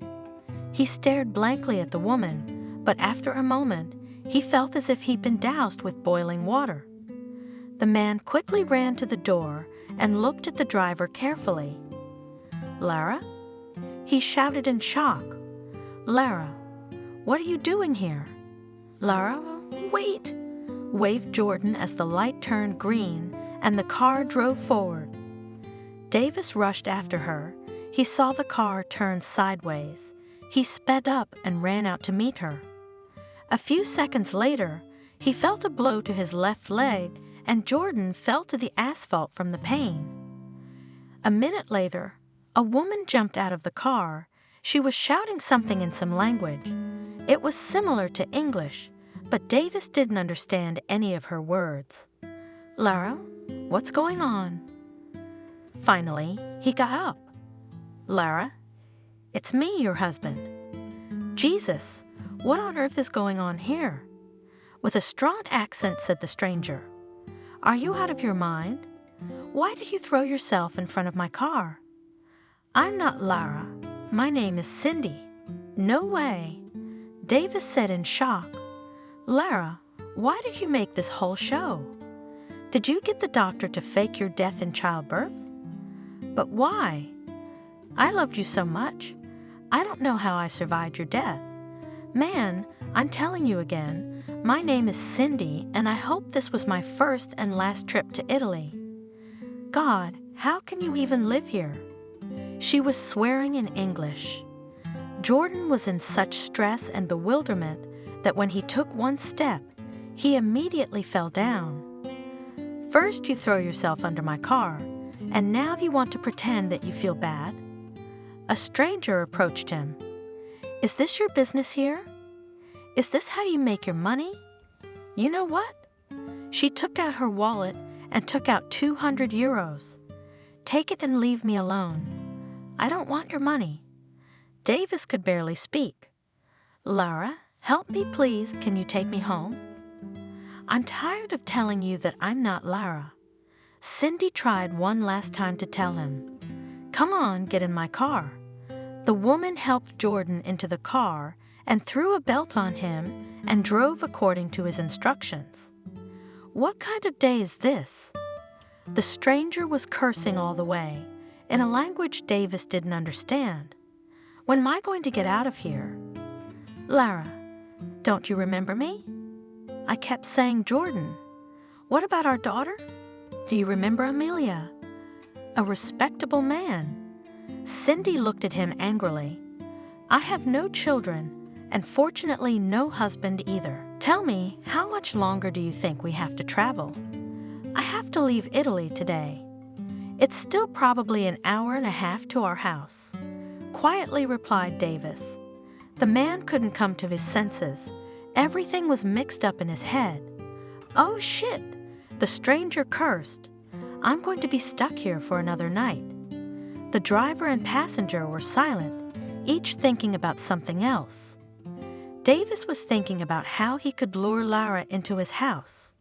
Speaker 2: He stared blankly at the woman, but after a moment, he felt as if he'd been doused with boiling water. The man quickly ran to the door and looked at the driver carefully. "Lara?" He shouted in shock. "Lara, what are you doing here?" "Lara, wait!" waved Jordan as the light turned green and the car drove forward. Davis rushed after her. He saw the car turn sideways. He sped up and ran out to meet her. A few seconds later, he felt a blow to his left leg, and Jordan fell to the asphalt from the pain. A minute later, a woman jumped out of the car. She was shouting something in some language. It was similar to English, but Davis didn't understand any of her words. "Lara, what's going on?" Finally, he got up. "Lara, it's me, your husband." "Jesus, what on earth is going on here?" With a strong accent said the stranger. "Are you out of your mind? Why did you throw yourself in front of my car?" "I'm not Lara. My name is Cindy." "No way," Davis said in shock. "Lara, why did you make this whole show?" Did you get the doctor to fake your death in childbirth? But why? I loved you so much. I don't know how I survived your death. Man, I'm telling you again, my name is Cindy, and I hope this was my first and last trip to Italy. God, how can you even live here? She was swearing in English. Jordan was in such stress and bewilderment that when he took one step, he immediately fell down. First you throw yourself under my car, and now you want to pretend that you feel bad? A stranger approached him. Is this your business here? Is this how you make your money? You know what? She took out her wallet and took out 200 euros. Take it and leave me alone. I don't want your money. Davis could barely speak. Lara, help me please, can you take me home? I'm tired of telling you that I'm not Lara. Cindy tried one last time to tell him. Come on, get in my car. The woman helped Jordan into the car and threw a belt on him and drove according to his instructions. What kind of day is this? The stranger was cursing all the way, in a language Davis didn't understand. When am I going to get out of here? Lara, don't you remember me? I kept saying Jordan. What about our daughter? Do you remember Amelia? A respectable man. Cindy looked at him angrily. I have no children, and fortunately no husband either. Tell me, how much longer do you think we have to travel? I have to leave Italy today. It's still probably an hour and a half to our house. Quietly replied Davis. The man couldn't come to his senses. Everything was mixed up in his head. Oh shit! The stranger cursed. I'm going to be stuck here for another night. The driver and passenger were silent, each thinking about something else. Davis was thinking about how he could lure Lara into his house.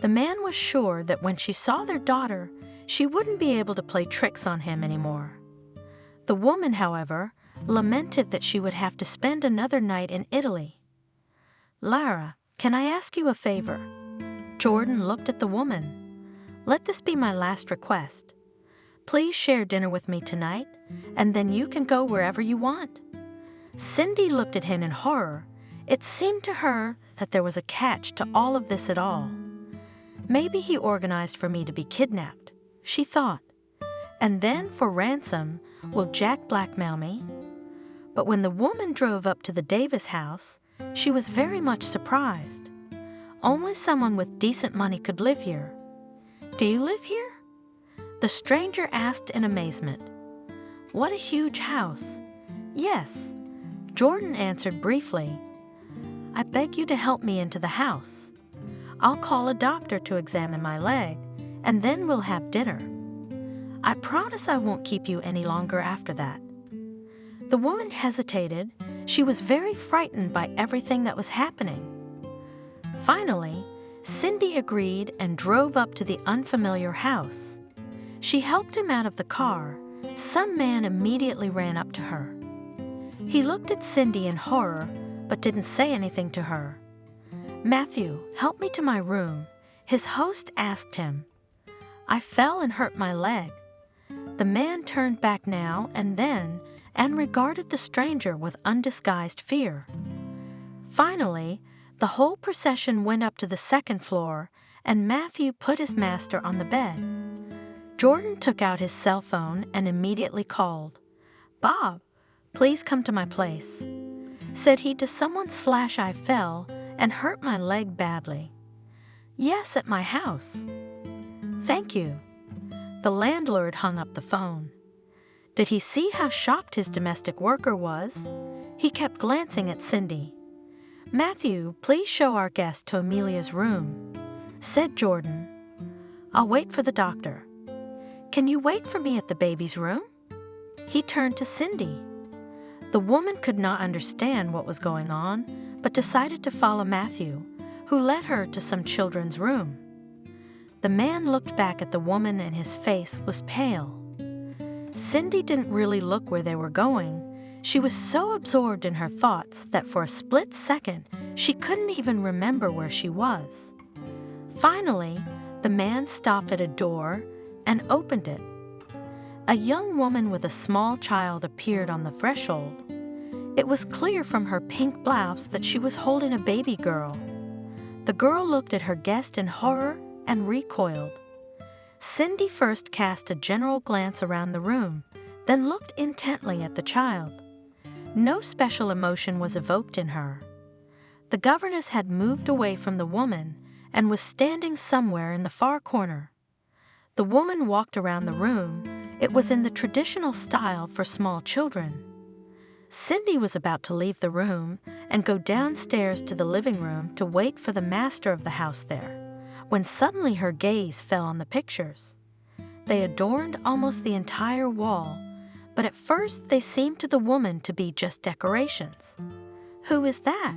Speaker 2: The man was sure that when she saw their daughter, she wouldn't be able to play tricks on him anymore. The woman, however, lamented that she would have to spend another night in Italy. Lara, can I ask you a favor? Jordan looked at the woman. Let this be my last request. Please share dinner with me tonight, and then you can go wherever you want. Cindy looked at him in horror. It seemed to her that there was a catch to all of this at all. Maybe he organized for me to be kidnapped, she thought. And then for ransom, will Jack blackmail me? But when the woman drove up to the Davis house, she was very much surprised. Only someone with decent money could live here. Do you live here? The stranger asked in amazement. What a huge house. Yes. Jordan answered briefly. I beg you to help me into the house. I'll call a doctor to examine my leg, and then we'll have dinner. I promise I won't keep you any longer after that. The woman hesitated. She was very frightened by everything that was happening. Finally, Cindy agreed and drove up to the unfamiliar house. She helped him out of the car. Some man immediately ran up to her. He looked at Cindy in horror, but didn't say anything to her. Matthew, help me to my room, his host asked him. I fell and hurt my leg. The man turned back now and then and regarded the stranger with undisguised fear. Finally, the whole procession went up to the second floor, and Matthew put his master on the bed. Jordan took out his cell phone and immediately called. Bob, please come to my place. Said he to someone / I fell and hurt my leg badly. Yes, at my house. Thank you. The landlord hung up the phone. Did he see how shocked his domestic worker was? He kept glancing at Cindy. Matthew, please show our guest to Amelia's room, said Jordan. I'll wait for the doctor. Can you wait for me at the baby's room? He turned to Cindy. The woman could not understand what was going on, but decided to follow Matthew, who led her to some children's room. The man looked back at the woman and his face was pale. Cindy didn't really look where they were going. She was so absorbed in her thoughts that for a split second, she couldn't even remember where she was. Finally, The man stopped at a door and opened it. A young woman with a small child appeared on the threshold. It was clear from her pink blouse that she was holding a baby girl. The girl looked at her guest in horror and recoiled. Cindy first cast a general glance around the room, then looked intently at the child. No special emotion was evoked in her. The governess had moved away from the woman and was standing somewhere in the far corner. The woman walked around the room. It was in the traditional style for small children. Cindy was about to leave the room and go downstairs to the living room to wait for the master of the house there, when suddenly her gaze fell on the pictures. They adorned almost the entire wall, but at first they seemed to the woman to be just decorations. "Who is that?"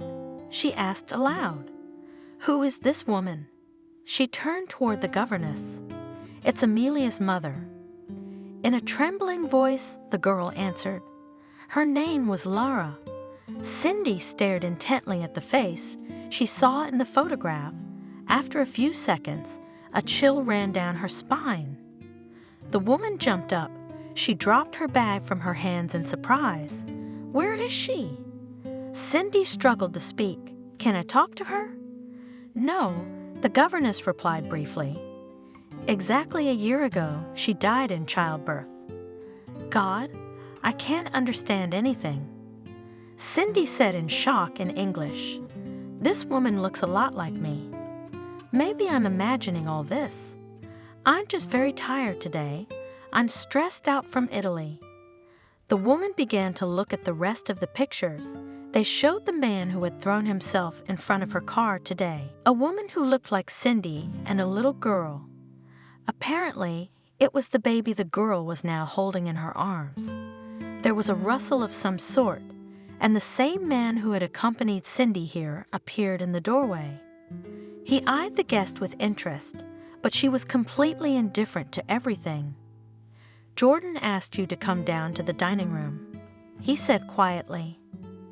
Speaker 2: she asked aloud. "Who is this woman?" She turned toward the governess. "It's Amelia's mother." In a trembling voice, the girl answered. Her name was Lara. Cindy stared intently at the face she saw in the photograph. After a few seconds, a chill ran down her spine. The woman jumped up. She dropped her bag from her hands in surprise. "Where is she?" Cindy struggled to speak. "Can I talk to her?" "No," the governess replied briefly. "Exactly a year ago, she died in childbirth." "God, I can't understand anything." Cindy said in shock in English, "This woman looks a lot like me. Maybe I'm imagining all this. I'm just very tired today. I'm stressed out from Italy." The woman began to look at the rest of the pictures. They showed the man who had thrown himself in front of her car today, a woman who looked like Cindy, and a little girl. Apparently, it was the baby the girl was now holding in her arms. There was a rustle of some sort, and the same man who had accompanied Cindy here appeared in the doorway. He eyed the guest with interest, but she was completely indifferent to everything. "Jordan asked you to come down to the dining room," he said quietly.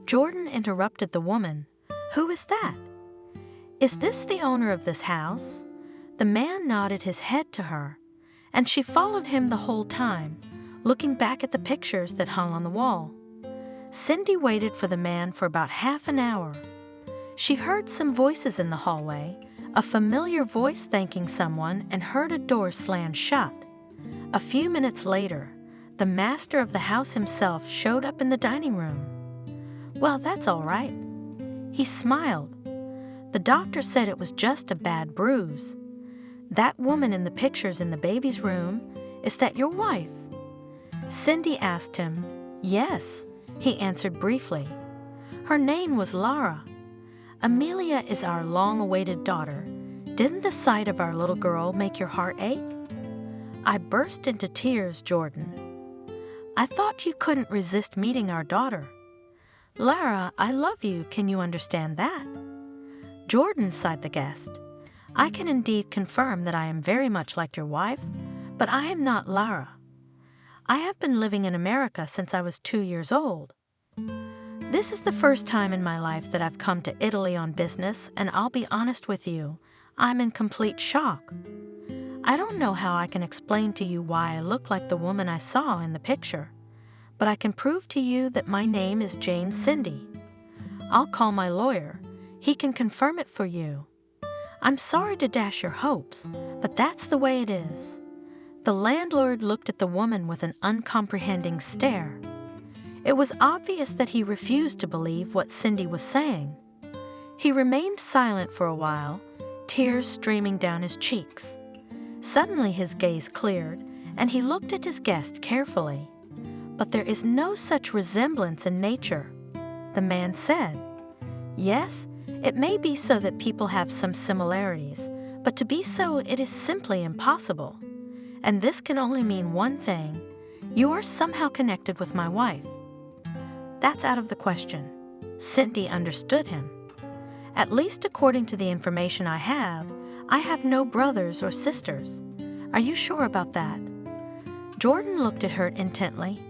Speaker 2: Jordan interrupted the woman. "Who is that?" "Is this the owner of this house?" The man nodded his head to her, and she followed him the whole time, looking back at the pictures that hung on the wall. Cindy waited for the man for about half an hour. She heard some voices in the hallway, a familiar voice thanking someone, and heard a door slam shut. A few minutes later, the master of the house himself showed up in the dining room. "Well, that's all right." He smiled. "The doctor said it was just a bad bruise." "That woman in the pictures in the baby's room, is that your wife?" Cindy asked him. "Yes," he answered briefly. "Her name was Lara. Amelia is our long-awaited daughter. Didn't the sight of our little girl make your heart ache?" I burst into tears, Jordan. "I thought you couldn't resist meeting our daughter." "Lara, I love you. Can you understand that?" "Jordan," sighed the guest, "I can indeed confirm that I am very much like your wife, but I am not Lara. I have been living in America since I was 2 years old. This is the first time in my life that I've come to Italy on business, and I'll be honest with you, I'm in complete shock. I don't know how I can explain to you why I look like the woman I saw in the picture, but I can prove to you that my name is James Cindy. I'll call my lawyer. He can confirm it for you. I'm sorry to dash your hopes, but that's the way it is." The landlord looked at the woman with an uncomprehending stare. It was obvious that he refused to believe what Cindy was saying. He remained silent for a while, tears streaming down his cheeks. Suddenly his gaze cleared, and he looked at his guest carefully. "But there is no such resemblance in nature," the man said. "Yes, it may be so that people have some similarities, but to be so it is simply impossible. And this can only mean one thing. You are somehow connected with my wife." "That's out of the question." Cindy understood him. "At least according to the information I have no brothers or sisters. Are you sure about that?" Jordan looked at her intently.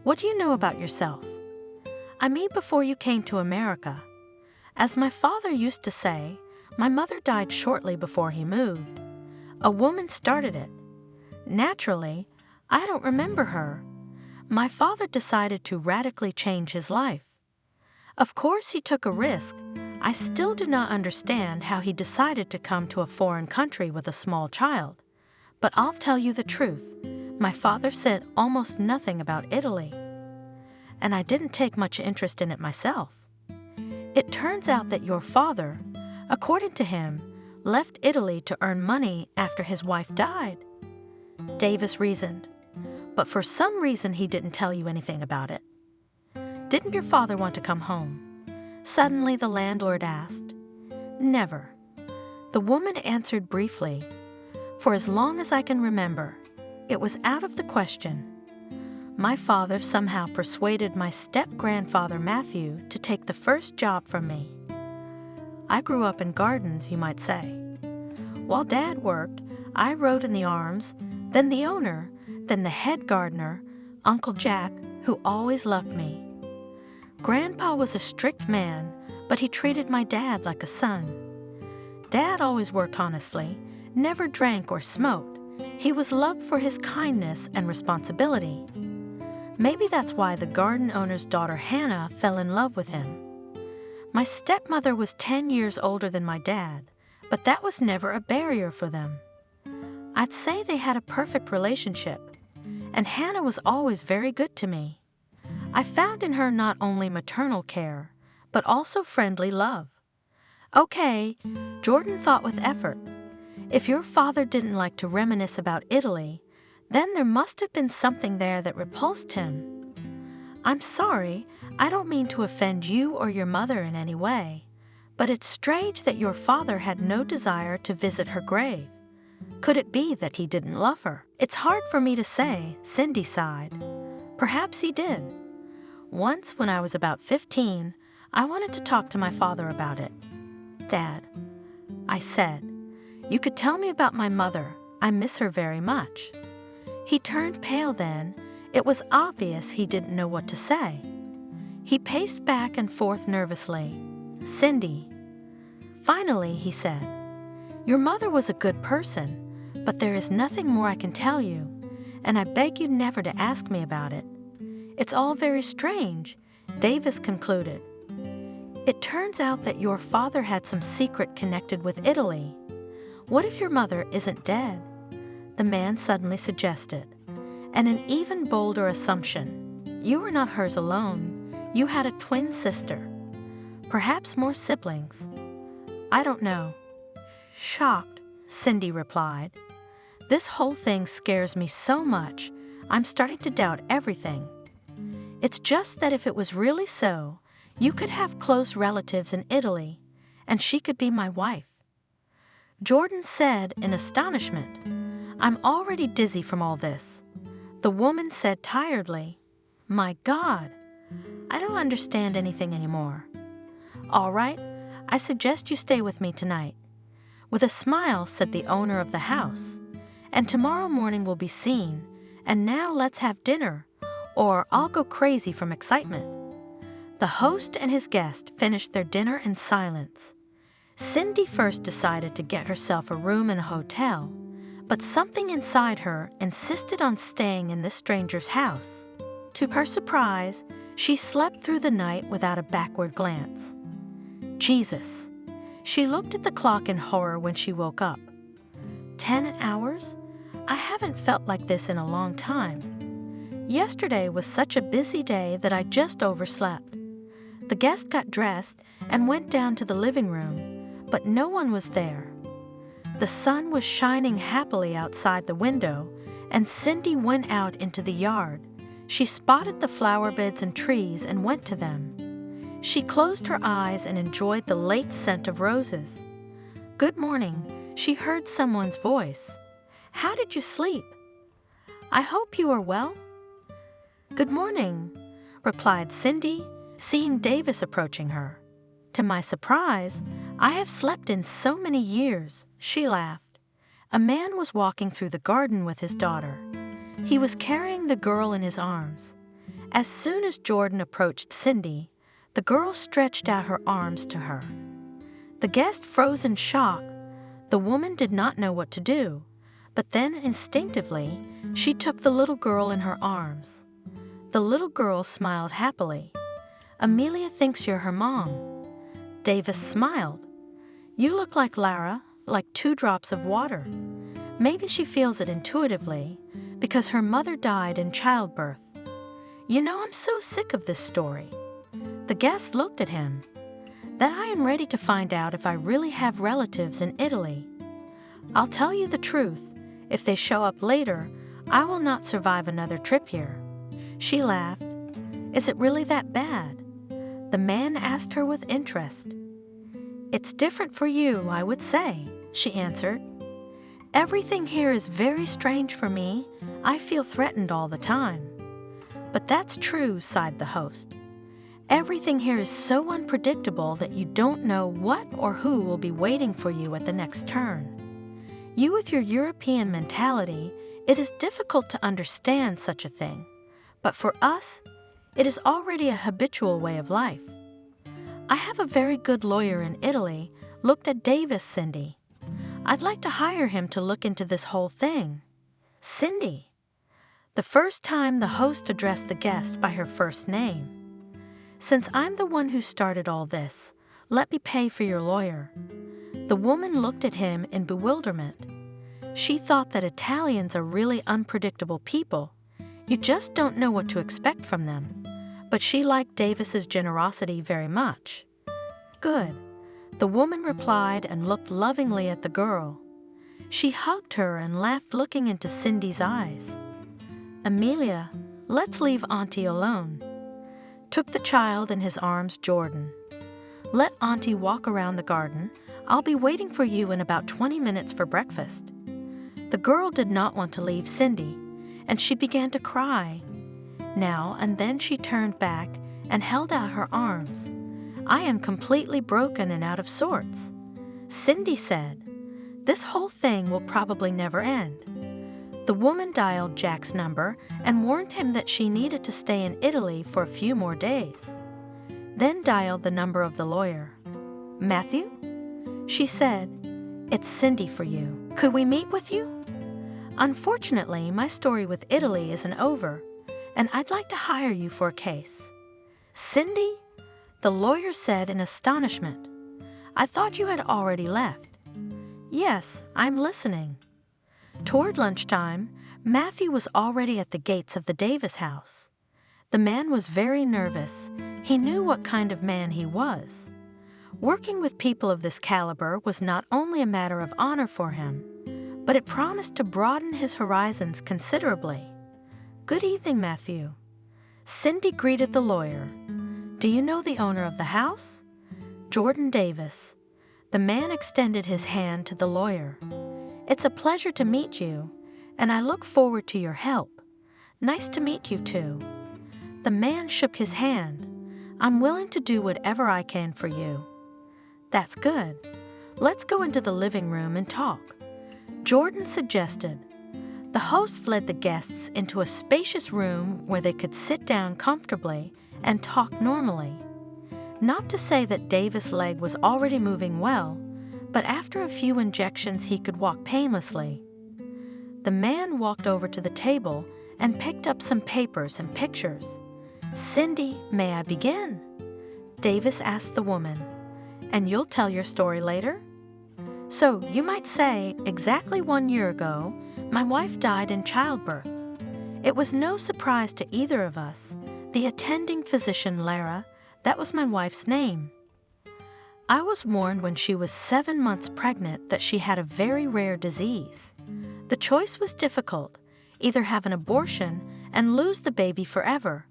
Speaker 2: "What do you know about yourself?" "I mean before you came to America. As my father used to say, my mother died shortly before he moved. A woman started it. Naturally, I don't remember her. My father decided to radically change his life. Of course, he took a risk. I still do not understand how he decided to come to a foreign country with a small child. But I'll tell you the truth. My father said almost nothing about Italy. And I didn't take much interest in it myself. It turns out that your father, according to him, left Italy to earn money after his wife died. Davis reasoned. But for some reason he didn't tell you anything about it. Didn't your father want to come home? Suddenly the landlord asked. Never. The woman answered briefly. For as long as I can remember, it was out of the question. My father somehow persuaded my step-grandfather Matthew to take the first job from me. I grew up in gardens, you might say. While Dad worked, I rode in the arms, then the owner, then the head gardener, Uncle Jack, who always loved me. Grandpa was a strict man, but he treated my dad like a son. Dad always worked honestly, never drank or smoked. He was loved for his kindness and responsibility. Maybe that's why the garden owner's daughter Hannah fell in love with him. My stepmother was 10 years older than my dad, but that was never a barrier for them. I'd say they had a perfect relationship, and Hannah was always very good to me. I found in her not only maternal care, but also friendly love. Okay, Jordan thought with effort. If your father didn't like to reminisce about Italy, then there must have been something there that repulsed him. I'm sorry, I don't mean to offend you or your mother in any way, but it's strange that your father had no desire to visit her grave. Could it be that he didn't love her? It's hard for me to say, Cindy sighed. Perhaps he did. Once, when I was about 15, I wanted to talk to my father about it. Dad, I said, you could tell me about my mother. I miss her very much. He turned pale then. It was obvious he didn't know what to say. He paced back and forth nervously. Cindy. Finally, he said, your mother was a good person, but there is nothing more I can tell you, and I beg you never to ask me about it. It's all very strange, Davis concluded. It turns out that your father had some secret connected with Italy. What if your mother isn't dead? The man suddenly suggested. And an even bolder assumption. You were not hers alone. You had a twin sister. Perhaps more siblings. I don't know. Shocked, Cindy replied. This whole thing scares me so much, I'm starting to doubt everything. It's just that if it was really so, you could have close relatives in Italy, and she could be my wife. Jordan said in astonishment, I'm already dizzy from all this. The woman said tiredly, My God, I don't understand anything anymore. All right, I suggest you stay with me tonight. With a smile said the owner of the house, and tomorrow morning we'll be seen, and now let's have dinner, or I'll go crazy from excitement. The host and his guest finished their dinner in silence. Cindy first decided to get herself a room in a hotel, but something inside her insisted on staying in this stranger's house. To her surprise, she slept through the night without a backward glance. Jesus! She looked at the clock in horror when she woke up. 10 hours? I haven't felt like this in a long time. Yesterday was such a busy day that I just overslept. The guest got dressed and went down to the living room, but no one was there. The sun was shining happily outside the window, and Cindy went out into the yard. She spotted the flower beds and trees and went to them. She closed her eyes and enjoyed the late scent of roses. Good morning, she heard someone's voice. How did you sleep? I hope you are well. Good morning, replied Cindy, seeing Davis approaching her. To my surprise, I have slept in so many years, she laughed. A man was walking through the garden with his daughter. He was carrying the girl in his arms. As soon as Jordan approached Cindy, the girl stretched out her arms to her. The guest froze in shock. The woman did not know what to do, But then instinctively, she took the little girl in her arms. The little girl smiled happily. "Amelia thinks you're her mom." Davis smiled. "You look like Lara, like 2 drops of water." Maybe she feels it intuitively because her mother died in childbirth. "You know, I'm so sick of this story." The guest looked at him. "That I am ready to find out if I really have relatives in Italy. I'll tell you the truth. If they show up later, I will not survive another trip here." She laughed. "Is it really that bad?" The man asked her with interest. "It's different for you, I would say," she answered. "Everything here is very strange for me. I feel threatened all the time." "But that's true," sighed the host. "Everything here is so unpredictable that you don't know what or who will be waiting for you at the next turn. You with your European mentality, it is difficult to understand such a thing. But for us, it is already a habitual way of life. I have a very good lawyer in Italy, looked at Davis, Cindy. I'd like to hire him to look into this whole thing." Cindy. The first time the host addressed the guest by her first name. "Since I'm the one who started all this, let me pay for your lawyer." The woman looked at him in bewilderment. She thought that Italians are really unpredictable people. You just don't know what to expect from them. But she liked Davis's generosity very much. "Good," the woman replied and looked lovingly at the girl. She hugged her and laughed, looking into Cindy's eyes. "Amelia, let's leave Auntie alone." Took the child in his arms, Jordan. "Let Auntie walk around the garden. I'll be waiting for you in about 20 minutes for breakfast." The girl did not want to leave Cindy, and she began to cry. Now and then she turned back and held out her arms. "I am completely broken and out of sorts." Cindy said, "This whole thing will probably never end." The woman dialed Jack's number and warned him that she needed to stay in Italy for a few more days. Then dialed the number of the lawyer. "Matthew?" She said, "It's Cindy for you. Could we meet with you? Unfortunately, my story with Italy isn't over, and I'd like to hire you for a case." "Cindy?" the lawyer said in astonishment. "I thought you had already left." "Yes, I'm listening." Toward lunchtime, Matthew was already at the gates of the Davis house. The man was very nervous. He knew what kind of man he was. Working with people of this caliber was not only a matter of honor for him, but it promised to broaden his horizons considerably. "Good evening, Matthew." Cindy greeted the lawyer. "Do you know the owner of the house?" "Jordan Davis." The man extended his hand to the lawyer. "It's a pleasure to meet you, and I look forward to your help. Nice to meet you too." The man shook his hand. "I'm willing to do whatever I can for you." "That's good. Let's go into the living room and talk," Jordan suggested. The host led the guests into a spacious room where they could sit down comfortably and talk normally. Not to say that Davis' leg was already moving well, but after a few injections he could walk painlessly. The man walked over to the table and picked up some papers and pictures. "Cindy, may I begin?" Davis asked the woman. "And you'll tell your story later?" "So, you might say, exactly 1 year ago, my wife died in childbirth. It was no surprise to either of us. The attending physician, Lara, that was my wife's name. I was warned when she was 7 months pregnant that she had a very rare disease. The choice was difficult, either have an abortion and lose the baby forever,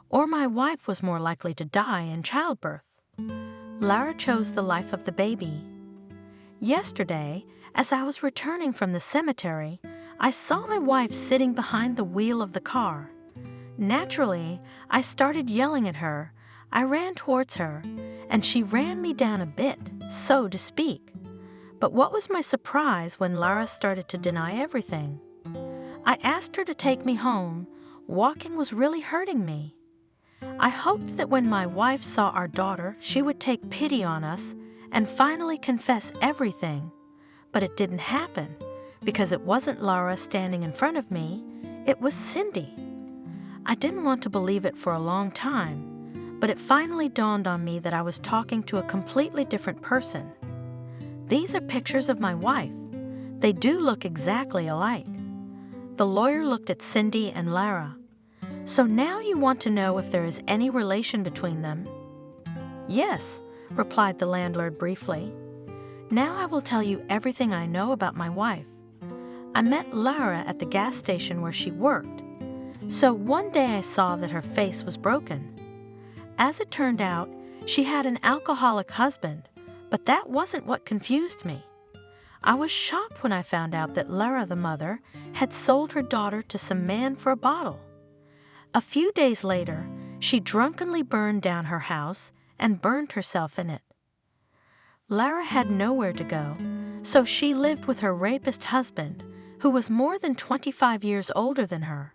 Speaker 2: or my wife was more likely to die in childbirth. Lara chose the life of the baby. Yesterday, as I was returning from the cemetery, I saw my wife sitting behind the wheel of the car. Naturally, I started yelling at her. I ran towards her, and she ran me down a bit, so to speak. But what was my surprise when Lara started to deny everything? I asked her to take me home. Walking was really hurting me. I hoped that when my wife saw our daughter, she would take pity on us and finally confess everything. But it didn't happen. because it wasn't Laura standing in front of me, it was Cindy. I didn't want to believe it for a long time, but it finally dawned on me that I was talking to a completely different person. These are pictures of my wife. They do look exactly alike. The lawyer looked at Cindy and Lara. So now you want to know if there is any relation between them? Yes, replied the landlord briefly. Now I will tell you everything I know about my wife. I met Lara at the gas station where she worked. So one day I saw that her face was broken. As it turned out, she had an alcoholic husband, but that wasn't what confused me. I was shocked when I found out that Lara, the mother, had sold her daughter to some man for a bottle. A few days later, she drunkenly burned down her house and burned herself in it. Lara had nowhere to go, so she lived with her rapist husband, who was more than 25 years older than her.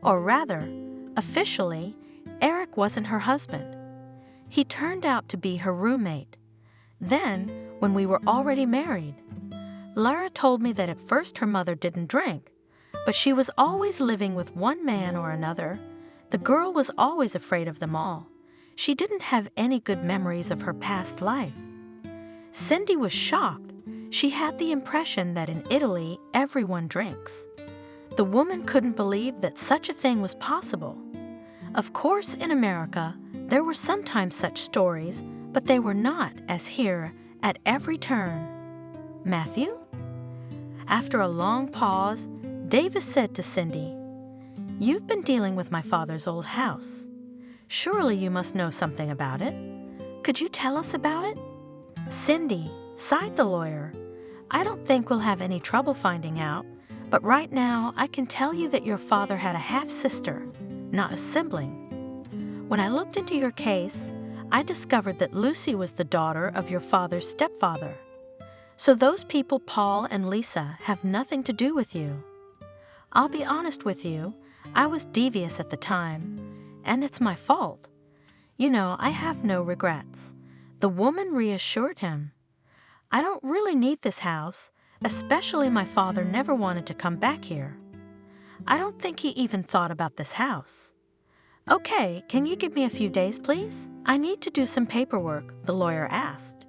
Speaker 2: Or rather, officially, Eric wasn't her husband. He turned out to be her roommate. Then, when we were already married, Lara told me that at first her mother didn't drink, but she was always living with one man or another. The girl was always afraid of them all. She didn't have any good memories of her past life. Cindy was shocked. She had the impression that in Italy, everyone drinks. The woman couldn't believe that such a thing was possible. Of course, in America, there were sometimes such stories, but they were not, as here, at every turn. Matthew? After a long pause, Davis said to Cindy, "You've been dealing with my father's old house. Surely you must know something about it. Could you tell us about it?" "Cindy," sighed the lawyer, "I don't think we'll have any trouble finding out, but right now I can tell you that your father had a half-sister, not a sibling. When I looked into your case, I discovered that Lucy was the daughter of your father's stepfather. So those people, Paul and Lisa, have nothing to do with you. I'll be honest with you, I was devious at the time, and it's my fault. You know, I have no regrets." The woman reassured him. "I don't really need this house, especially my father never wanted to come back here. I don't think he even thought about this house." "Okay, can you give me a few days, please? I need to do some paperwork," the lawyer asked.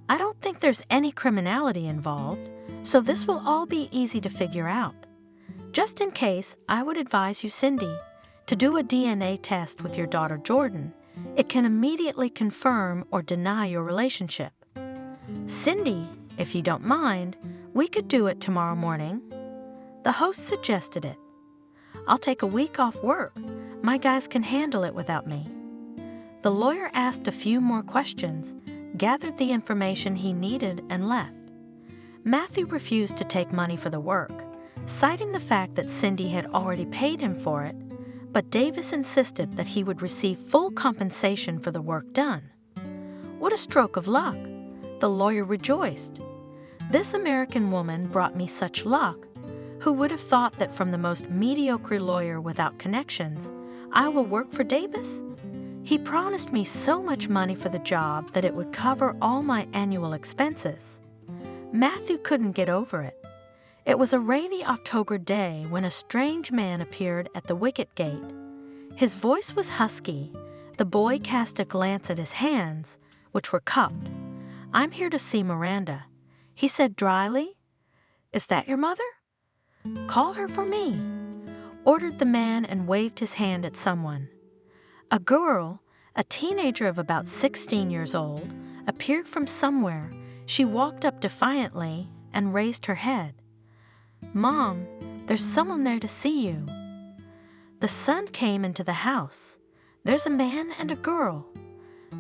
Speaker 2: "I don't think there's any criminality involved, so this will all be easy to figure out. Just in case, I would advise you, Cindy, to do a DNA test with your daughter Jordan. It can immediately confirm or deny your relationship." "Cindy, if you don't mind, we could do it tomorrow morning." The host suggested it. "I'll take a week off work. My guys can handle it without me." The lawyer asked a few more questions, gathered the information he needed, and left. Matthew refused to take money for the work, citing the fact that Cindy had already paid him for it, but Davis insisted that he would receive full compensation for the work done. What a stroke of luck! The lawyer rejoiced. "This American woman brought me such luck. Who would have thought that from the most mediocre lawyer without connections, I will work for Davis? He promised me so much money for the job that it would cover all my annual expenses." Matthew couldn't get over it. It was a rainy October day when a strange man appeared at the wicket gate. His voice was husky. The boy cast a glance at his hands, which were cupped. "I'm here to see Miranda," he said dryly. "Is that your mother?" "Call her for me," ordered the man and waved his hand at someone. A girl, a teenager of about 16 years old, appeared from somewhere. She walked up defiantly and raised her head. "Mom, there's someone there to see you." The son came into the house. There's a man and a girl.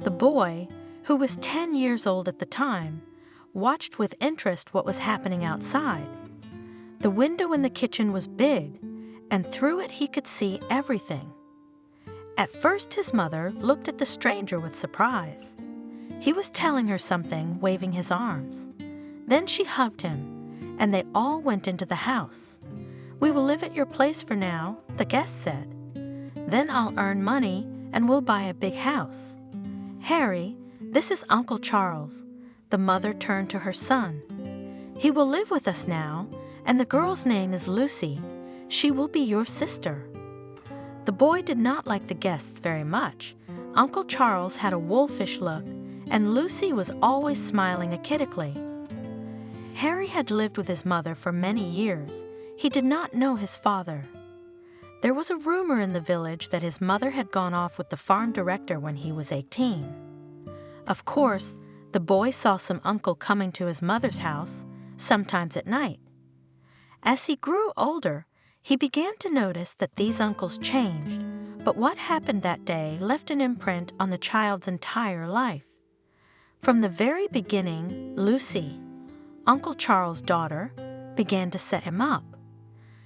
Speaker 2: The boy, who was 10 years old at the time, watched with interest what was happening outside. The window in the kitchen was big, and through it he could see everything. At first his mother looked at the stranger with surprise. He was telling her something, waving his arms. Then she hugged him, and they all went into the house. "We will live at your place for now," the guest said. "Then I'll earn money, and we'll buy a big house. Harry, this is Uncle Charles." The mother turned to her son. "He will live with us now, and the girl's name is Lucy. She will be your sister." The boy did not like the guests very much. Uncle Charles had a wolfish look, and Lucy was always smiling achidically. Harry had lived with his mother for many years. He did not know his father. There was a rumor in the village that his mother had gone off with the farm director when he was 18. Of course, the boy saw some uncle coming to his mother's house, sometimes at night. As he grew older, he began to notice that these uncles changed, but what happened that day left an imprint on the child's entire life. From the very beginning, Lucy, Uncle Charles' daughter, began to set him up.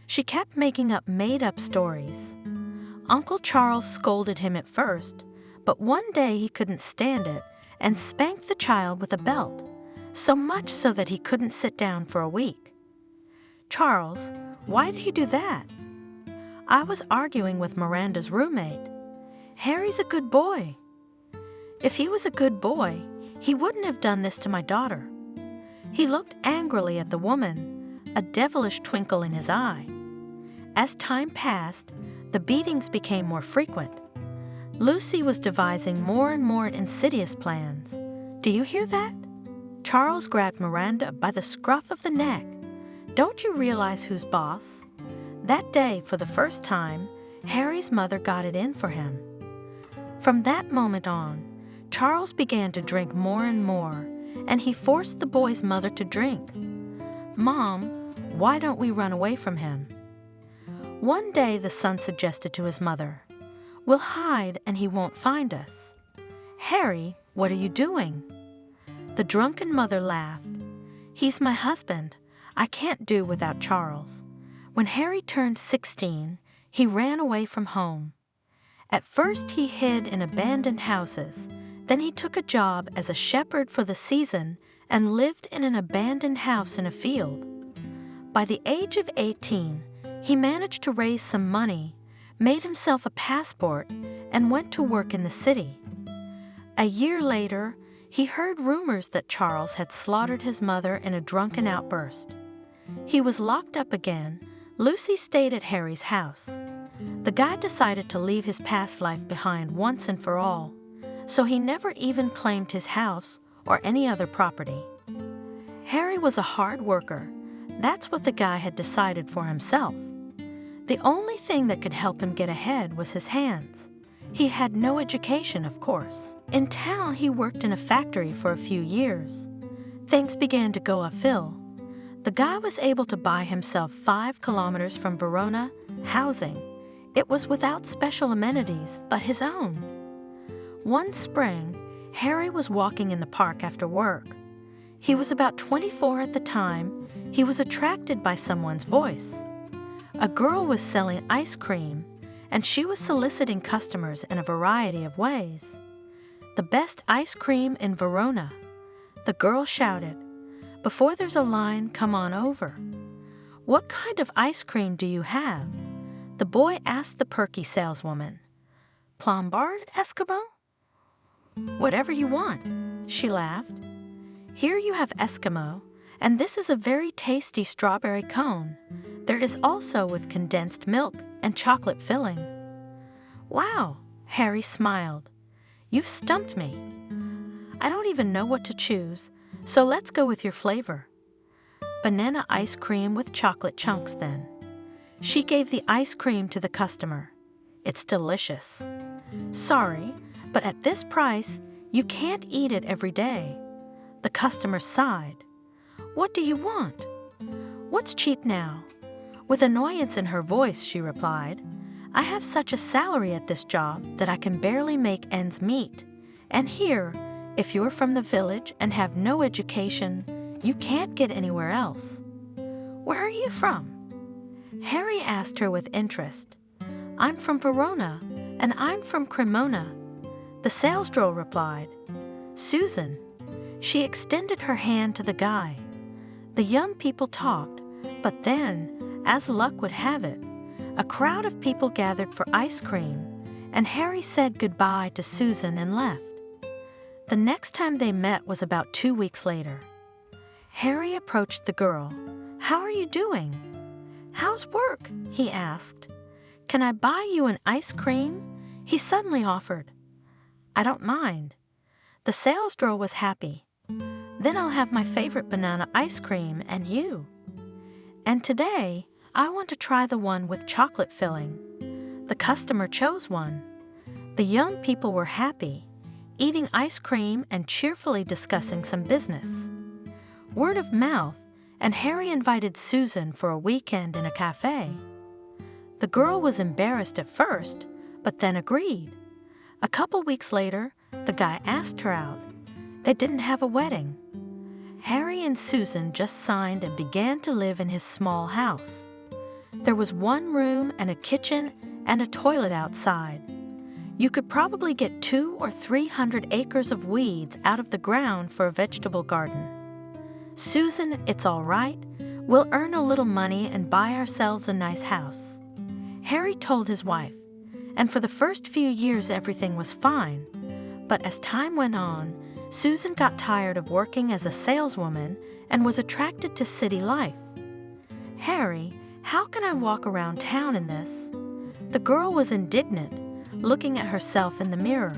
Speaker 2: She kept making up made-up stories. Uncle Charles scolded him at first, but one day he couldn't stand it and spanked the child with a belt, so much so that he couldn't sit down for a week. "Charles, why did you do that?" "I was arguing with Miranda's roommate. Harry's a good boy." "If he was a good boy, he wouldn't have done this to my daughter." He looked angrily at the woman, a devilish twinkle in his eye. As time passed, the beatings became more frequent. Lucy was devising more and more insidious plans. "Do you hear that?" Charles grabbed Miranda by the scruff of the neck. "Don't you realize who's boss?" That day, for the first time, Harry's mother got it in for him. From that moment on, Charles began to drink more and more, and he forced the boy's mother to drink. "Mom, why don't we run away from him?" One day the son suggested to his mother, "We'll hide and he won't find us." "Harry, what are you doing?" The drunken mother laughed. "He's my husband. I can't do without Charles." When Harry turned 16, he ran away from home. At first he hid in abandoned houses. Then he took a job as a shepherd for the season and lived in an abandoned house in a field. By the age of 18, he managed to raise some money, made himself a passport, and went to work in the city. A year later, he heard rumors that Charles had slaughtered his mother in a drunken outburst. He was locked up again. Lucy stayed at Harry's house. The guy decided to leave his past life behind once and for all, so he never even claimed his house or any other property. Harry was a hard worker. That's what the guy had decided for himself. The only thing that could help him get ahead was his hands. He had no education, of course. In town, he worked in a factory for a few years. Things began to go uphill. The guy was able to buy himself 5 kilometers from Verona housing. It was without special amenities, but his own. One spring, Harry was walking in the park after work. He was about 24 at the time. He was attracted by someone's voice. A girl was selling ice cream, and she was soliciting customers in a variety of ways. "The best ice cream in Verona," the girl shouted. "Before there's a line, come on over." "What kind of ice cream do you have?" the boy asked the perky saleswoman. "Plombard Eskimo?" "Whatever you want," she laughed. "Here you have Eskimo, and this is a very tasty strawberry cone. There is also with condensed milk and chocolate filling." "Wow," Harry smiled. "You've stumped me. I don't even know what to choose, so let's go with your flavor." "Banana ice cream with chocolate chunks, then." She gave the ice cream to the customer. "It's delicious." "Sorry, but at this price, you can't eat it every day." The customer sighed. "What do you want?" "What's cheap now?" With annoyance in her voice, she replied, "I have such a salary at this job that I can barely make ends meet. And here, if you're from the village and have no education, you can't get anywhere else." "Where are you from?" Harry asked her with interest. "I'm from Verona, and I'm from Cremona." The sales girl replied, "Susan." She extended her hand to the guy. The young people talked, but then, as luck would have it, a crowd of people gathered for ice cream, and Harry said goodbye to Susan and left. The next time they met was about 2 weeks later. Harry approached the girl. "How are you doing? How's work?" he asked. "Can I buy you an ice cream?" he suddenly offered. "I don't mind." The sales girl was happy. "Then I'll have my favorite banana ice cream and you. And today, I want to try the one with chocolate filling." The customer chose one. The young people were happy, eating ice cream and cheerfully discussing some business. Word of mouth, and Harry invited Susan for a weekend in a cafe. The girl was embarrassed at first, but then agreed. A couple weeks later, the guy asked her out. They didn't have a wedding. Harry and Susan just signed and began to live in his small house. There was one room and a kitchen and a toilet outside. You could probably get 200 or 300 acres of weeds out of the ground for a vegetable garden. "Susan, it's all right. We'll earn a little money and buy ourselves a nice house," Harry told his wife. And for the first few years everything was fine. But as time went on, Susan got tired of working as a saleswoman and was attracted to city life. "Harry, how can I walk around town in this?" The girl was indignant, looking at herself in the mirror.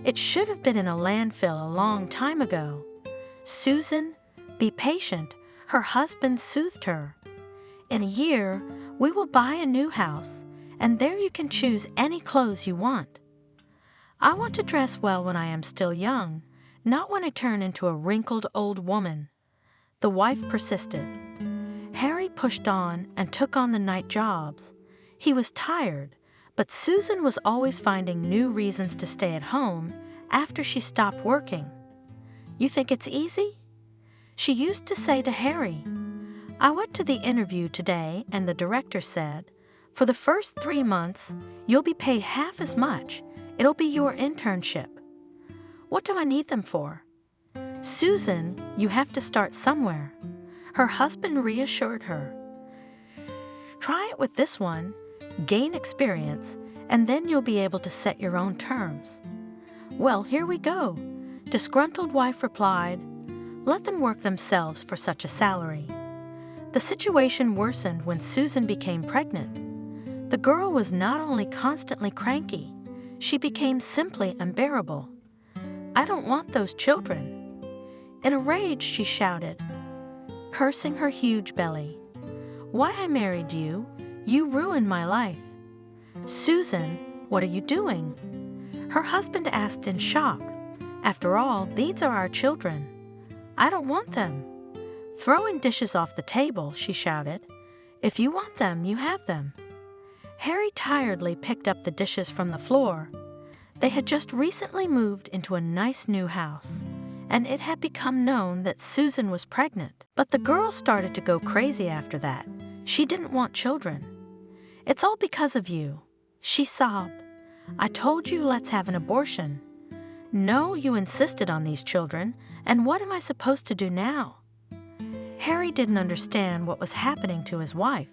Speaker 2: It should have been in a landfill a long time ago. "Susan, be patient," her husband soothed her. "In a year, we will buy a new house, and there you can choose any clothes you want." "I want to dress well when I am still young, not when I turn into a wrinkled old woman." The wife persisted. Harry pushed on and took on the night jobs. He was tired, but Susan was always finding new reasons to stay at home after she stopped working. "You think it's easy?" She used to say to Harry. "I went to the interview today and the director said, 'For the first 3 months, you'll be paid half as much. It'll be your internship.' What do I need them for?" "Susan, you have to start somewhere." Her husband reassured her. "Try it with this one, gain experience, and then you'll be able to set your own terms." "Well, here we go," disgruntled wife replied. "Let them work themselves for such a salary." The situation worsened when Susan became pregnant. The girl was not only constantly cranky, she became simply unbearable. "I don't want those children." In a rage, she shouted, cursing her huge belly. "Why I married you? You ruined my life." "Susan, what are you doing?" Her husband asked in shock. "After all, these are our children." "I don't want them." Throwing dishes off the table, she shouted, "If you want them, you have them." Harry tiredly picked up the dishes from the floor. They had just recently moved into a nice new house, and it had become known that Susan was pregnant. But the girl started to go crazy after that. She didn't want children. "It's all because of you," she sobbed. "I told you let's have an abortion. No, you insisted on these children, and what am I supposed to do now?" Harry didn't understand what was happening to his wife.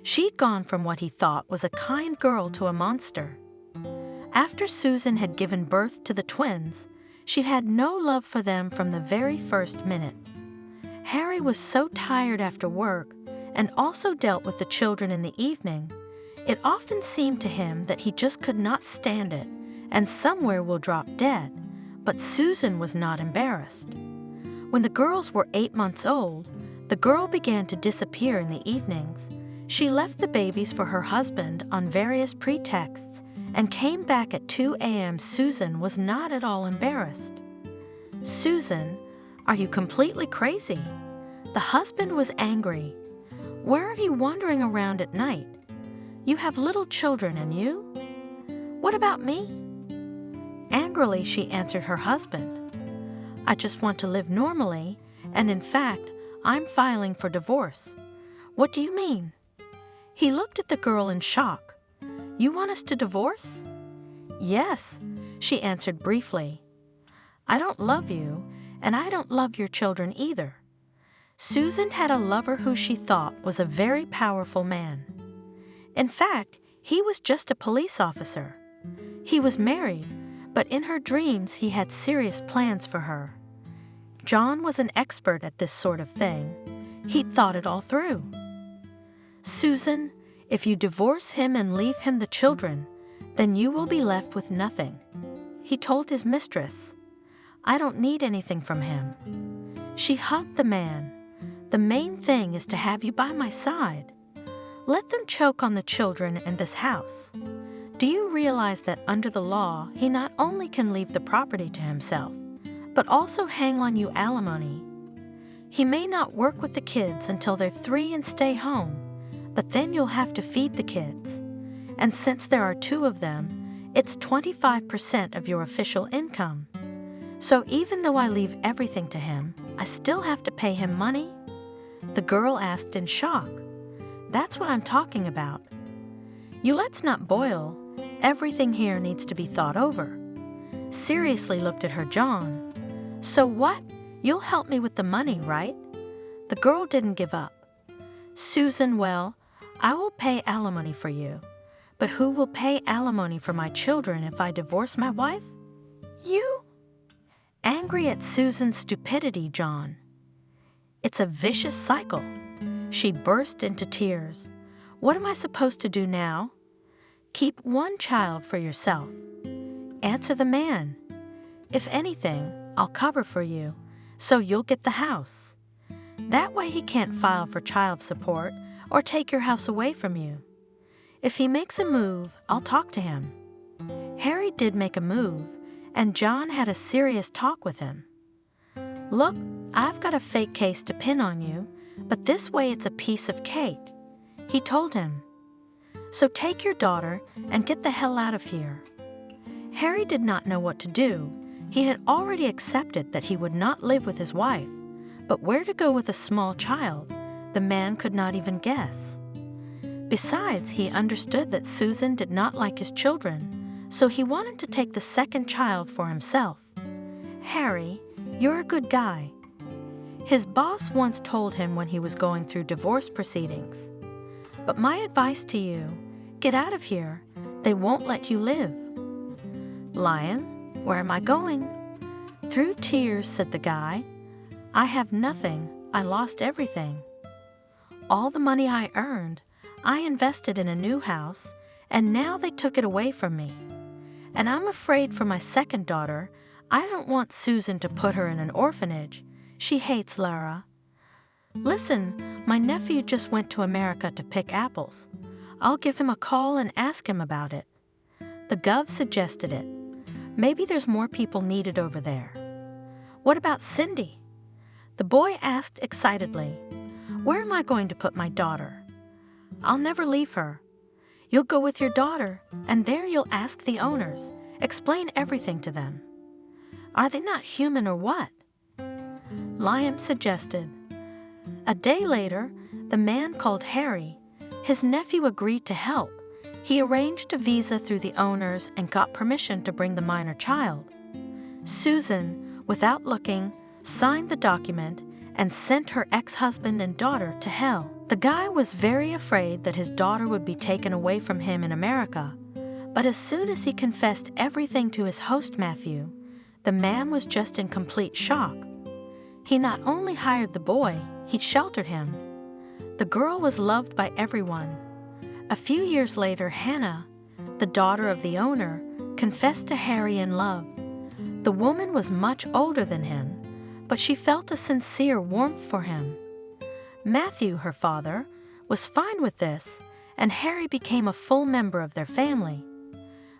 Speaker 2: She'd gone from what he thought was a kind girl to a monster. After Susan had given birth to the twins, she'd had no love for them from the very first minute. Harry was so tired after work and also dealt with the children in the evening, it often seemed to him that he just could not stand it and somewhere will drop dead, but Susan was not embarrassed. When the girls were 8 months old, the girl began to disappear in the evenings. She left the babies for her husband on various pretexts and came back at 2 a.m. Susan was not at all embarrassed. "Susan, are you completely crazy?" The husband was angry. "Where are you wandering around at night? You have little children, and you? What about me?" Angrily, she answered her husband. "I just want to live normally, and in fact, I'm filing for divorce." "What do you mean?" He looked at the girl in shock. "You want us to divorce?" "Yes," she answered briefly. "I don't love you, and I don't love your children either." Susan had a lover who she thought was a very powerful man. In fact, he was just a police officer. He was married, but in her dreams he had serious plans for her. John was an expert at this sort of thing. He'd thought it all through. "Susan, if you divorce him and leave him the children, then you will be left with nothing," he told his mistress. "I don't need anything from him." She hugged the man. "The main thing is to have you by my side. Let them choke on the children and this house. Do you realize that under the law, he not only can leave the property to himself, but also hang on you alimony? He may not work with the kids until they're 3 and stay home, but then you'll have to feed the kids. And since there are 2 of them, it's 25% of your official income. So even though I leave everything to him, I still have to pay him money?" The girl asked in shock. "That's what I'm talking about. You let's not boil. Everything here needs to be thought over." Seriously looked at her John. "So what? You'll help me with the money, right?" The girl didn't give up. "Susan, well, I will pay alimony for you. But who will pay alimony for my children if I divorce my wife?" "You?" Angry at Susan's stupidity, John. "It's a vicious cycle." She burst into tears. "What am I supposed to do now?" "Keep 1 child for yourself." "Answer the man. If anything, I'll cover for you, so you'll get the house. That way he can't file for child support or take your house away from you. If he makes a move, I'll talk to him." Harry did make a move, and John had a serious talk with him. "Look, I've got a fake case to pin on you, but this way it's a piece of cake," he told him. "So take your daughter and get the hell out of here." Harry did not know what to do. He had already accepted that he would not live with his wife, but where to go with a small child, the man could not even guess. Besides, he understood that Susan did not like his children, so he wanted to take the second child for himself. "Harry, you're a good guy." His boss once told him when he was going through divorce proceedings. "But my advice to you, get out of here. They won't let you live." "Lion, where am I going?" "Through tears," said the guy. "I have nothing. I lost everything. All the money I earned, I invested in a new house, and now they took it away from me. And I'm afraid for my second daughter. I don't want Susan to put her in an orphanage. She hates Lara. Listen, my nephew just went to America to pick apples. I'll give him a call and ask him about it." The Gov suggested it. "Maybe there's more people needed over there." "What about Cindy?" The boy asked excitedly. "Where am I going to put my daughter?" "I'll never leave her. You'll go with your daughter, and there you'll ask the owners, explain everything to them. Are they not human or what?" Liam suggested. A day later, the man called Harry. His nephew agreed to help. He arranged a visa through the owners and got permission to bring the minor child. Susan, without looking, signed the document and sent her ex-husband and daughter to hell. The guy was very afraid that his daughter would be taken away from him in America, but as soon as he confessed everything to his host Matthew, the man was just in complete shock. He not only hired the boy, he sheltered him. The girl was loved by everyone. A few years later, Hannah, the daughter of the owner, confessed to Harry in love. The woman was much older than him, but she felt a sincere warmth for him. Matthew, her father, was fine with this, and Harry became a full member of their family.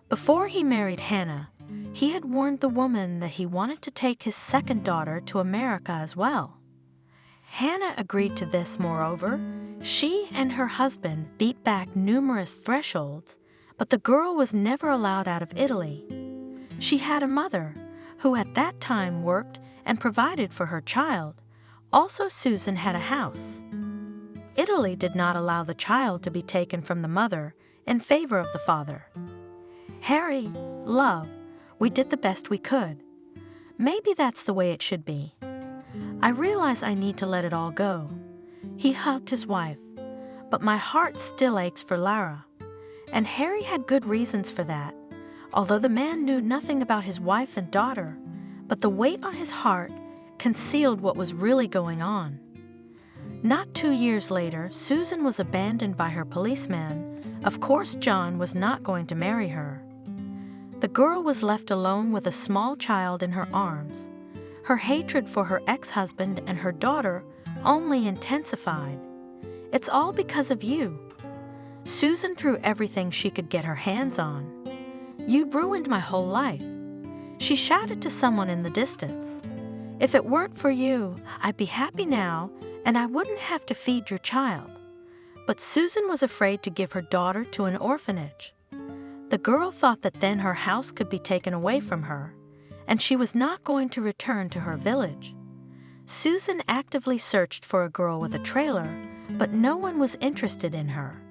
Speaker 2: Before he married Hannah, he had warned the woman that he wanted to take his second daughter to America as well. Hannah agreed to this. Moreover, she and her husband beat back numerous thresholds, but the girl was never allowed out of Italy. She had a mother, who at that time worked and provided for her child. Also, Susan had a house. Italy did not allow the child to be taken from the mother in favor of the father. "Harry, love, we did the best we could. Maybe that's the way it should be. I realize I need to let it all go." He hugged his wife. "But my heart still aches for Lara." And Harry had good reasons for that, although the man knew nothing about his wife and daughter, but the weight on his heart concealed what was really going on. Not 2 years later, Susan was abandoned by her policeman. Of course, John was not going to marry her. The girl was left alone with a small child in her arms. Her hatred for her ex-husband and her daughter only intensified. "It's all because of you." Susan threw everything she could get her hands on. "You ruined my whole life." She shouted to someone in the distance. "If it weren't for you, I'd be happy now, and I wouldn't have to feed your child." But Susan was afraid to give her daughter to an orphanage. The girl thought that then her house could be taken away from her, and she was not going to return to her village. Susan actively searched for a girl with a trailer, but no one was interested in her.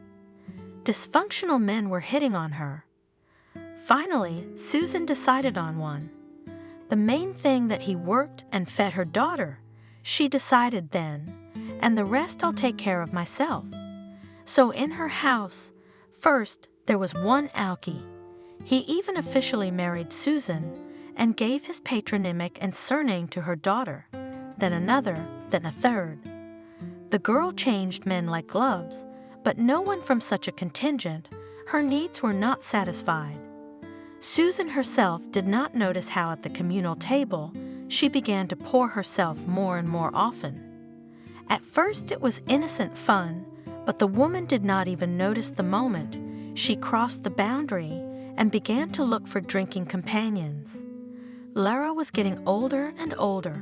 Speaker 2: Dysfunctional men were hitting on her. Finally, Susan decided on one. The main thing that he worked and fed her daughter, she decided then, and the rest I'll take care of myself. So in her house, first there was one Alki. He even officially married Susan and gave his patronymic and surname to her daughter, then another, then a third. The girl changed men like gloves, but no one from such a contingent, her needs were not satisfied. Susan herself did not notice how at the communal table she began to pour herself more and more often. At first it was innocent fun, but the woman did not even notice the moment she crossed the boundary and began to look for drinking companions. Lara was getting older and older.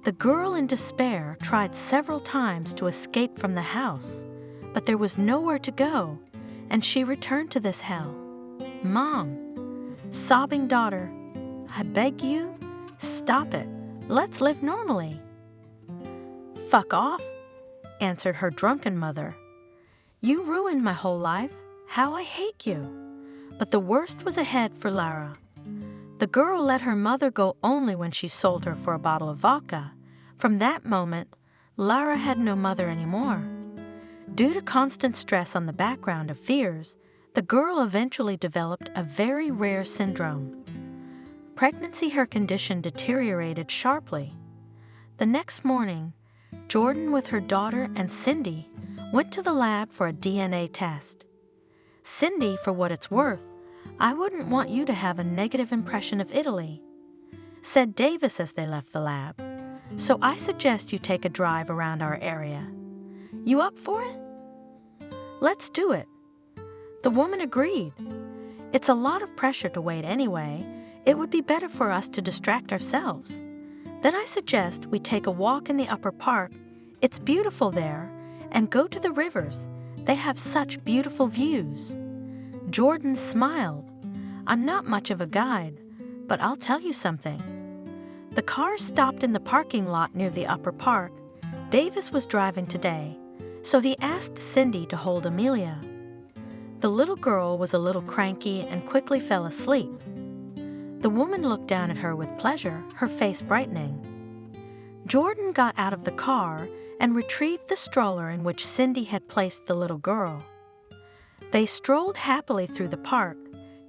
Speaker 2: The girl in despair tried several times to escape from the house, but there was nowhere to go, and she returned to this hell. "Mom," sobbing daughter, "I beg you, stop it. Let's live normally." "Fuck off," answered her drunken mother. "You ruined my whole life. How I hate you." But the worst was ahead for Lara. The girl let her mother go only when she sold her for a bottle of vodka. From that moment, Lara had no mother anymore. Due to constant stress on the background of fears, the girl eventually developed a very rare syndrome. Pregnancy, her condition deteriorated sharply. The next morning, Jordan with her daughter and Cindy went to the lab for a DNA test. "Cindy, for what it's worth, I wouldn't want you to have a negative impression of Italy," said Davis as they left the lab. "So I suggest you take a drive around our area. You up for it?" "Let's do it." The woman agreed. "It's a lot of pressure to wait anyway. It would be better for us to distract ourselves. Then I suggest we take a walk in the upper park. It's beautiful there. And go to the rivers. They have such beautiful views." Jordan smiled. "I'm not much of a guide, but I'll tell you something." The car stopped in the parking lot near the upper park. Davis was driving today, so he asked Cindy to hold Amelia. The little girl was a little cranky and quickly fell asleep. The woman looked down at her with pleasure, her face brightening. Jordan got out of the car and retrieved the stroller in which Cindy had placed the little girl. They strolled happily through the park,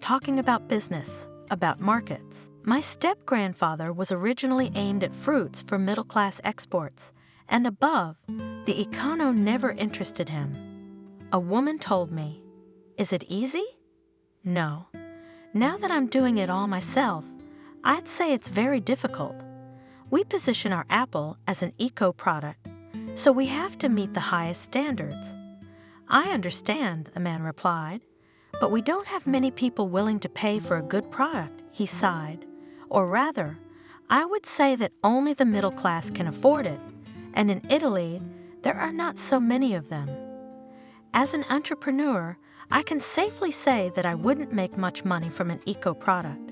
Speaker 2: talking about business, about markets. My step-grandfather was originally aimed at fruits for middle-class exports, and above, the econo never interested him. A woman told me, "Is it easy?" "No. Now that I'm doing it all myself, I'd say it's very difficult. We position our apple as an eco-product, so we have to meet the highest standards." "I understand," the man replied, "but we don't have many people willing to pay for a good product," he sighed. "Or rather, I would say that only the middle class can afford it, and in Italy, there are not so many of them. As an entrepreneur, I can safely say that I wouldn't make much money from an eco-product.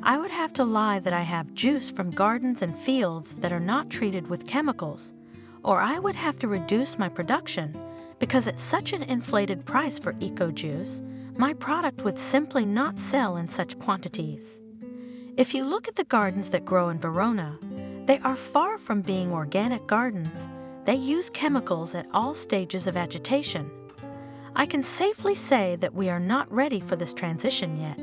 Speaker 2: I would have to lie that I have juice from gardens and fields that are not treated with chemicals, or I would have to reduce my production because at such an inflated price for eco-juice, my product would simply not sell in such quantities. If you look at the gardens that grow in Verona, they are far from being organic gardens. They use chemicals at all stages of agitation. I can safely say that we are not ready for this transition yet.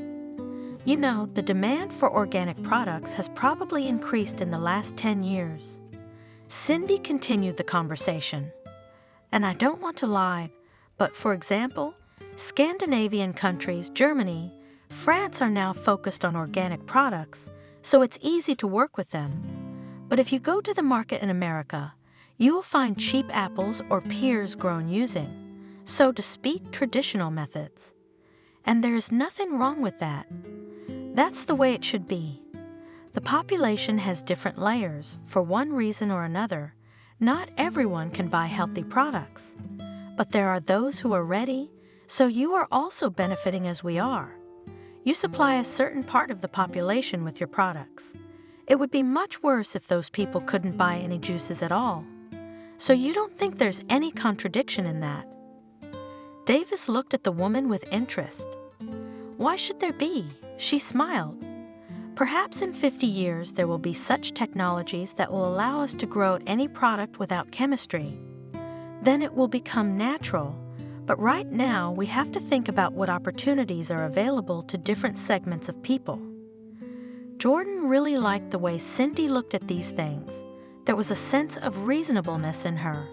Speaker 2: You know, the demand for organic products has probably increased in the last 10 years. Cindy continued the conversation. And I don't want to lie, but for example, Scandinavian countries, Germany, France are now focused on organic products, so it's easy to work with them. But if you go to the market in America, you will find cheap apples or pears grown using, so to speak, traditional methods. And there is nothing wrong with that. That's the way it should be. The population has different layers. For one reason or another, not everyone can buy healthy products. But there are those who are ready, so you are also benefiting as we are. You supply a certain part of the population with your products. It would be much worse if those people couldn't buy any juices at all. So you don't think there's any contradiction in that? Davis looked at the woman with interest. Why should there be? She smiled. Perhaps in 50 years there will be such technologies that will allow us to grow any product without chemistry. Then it will become natural. But right now we have to think about what opportunities are available to different segments of people. Jordan really liked the way Cindy looked at these things. There was a sense of reasonableness in her.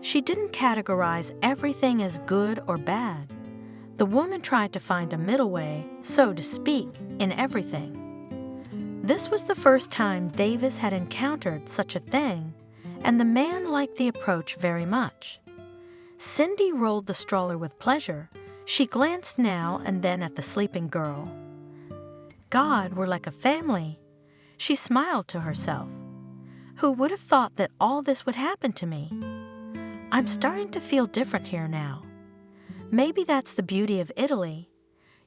Speaker 2: She didn't categorize everything as good or bad. The woman tried to find a middle way, so to speak, in everything. This was the first time Davis had encountered such a thing, and the man liked the approach very much. Cindy rolled the stroller with pleasure. She glanced now and then at the sleeping girl. God, we're like a family. She smiled to herself. Who would have thought that all this would happen to me? I'm starting to feel different here now. Maybe that's the beauty of Italy.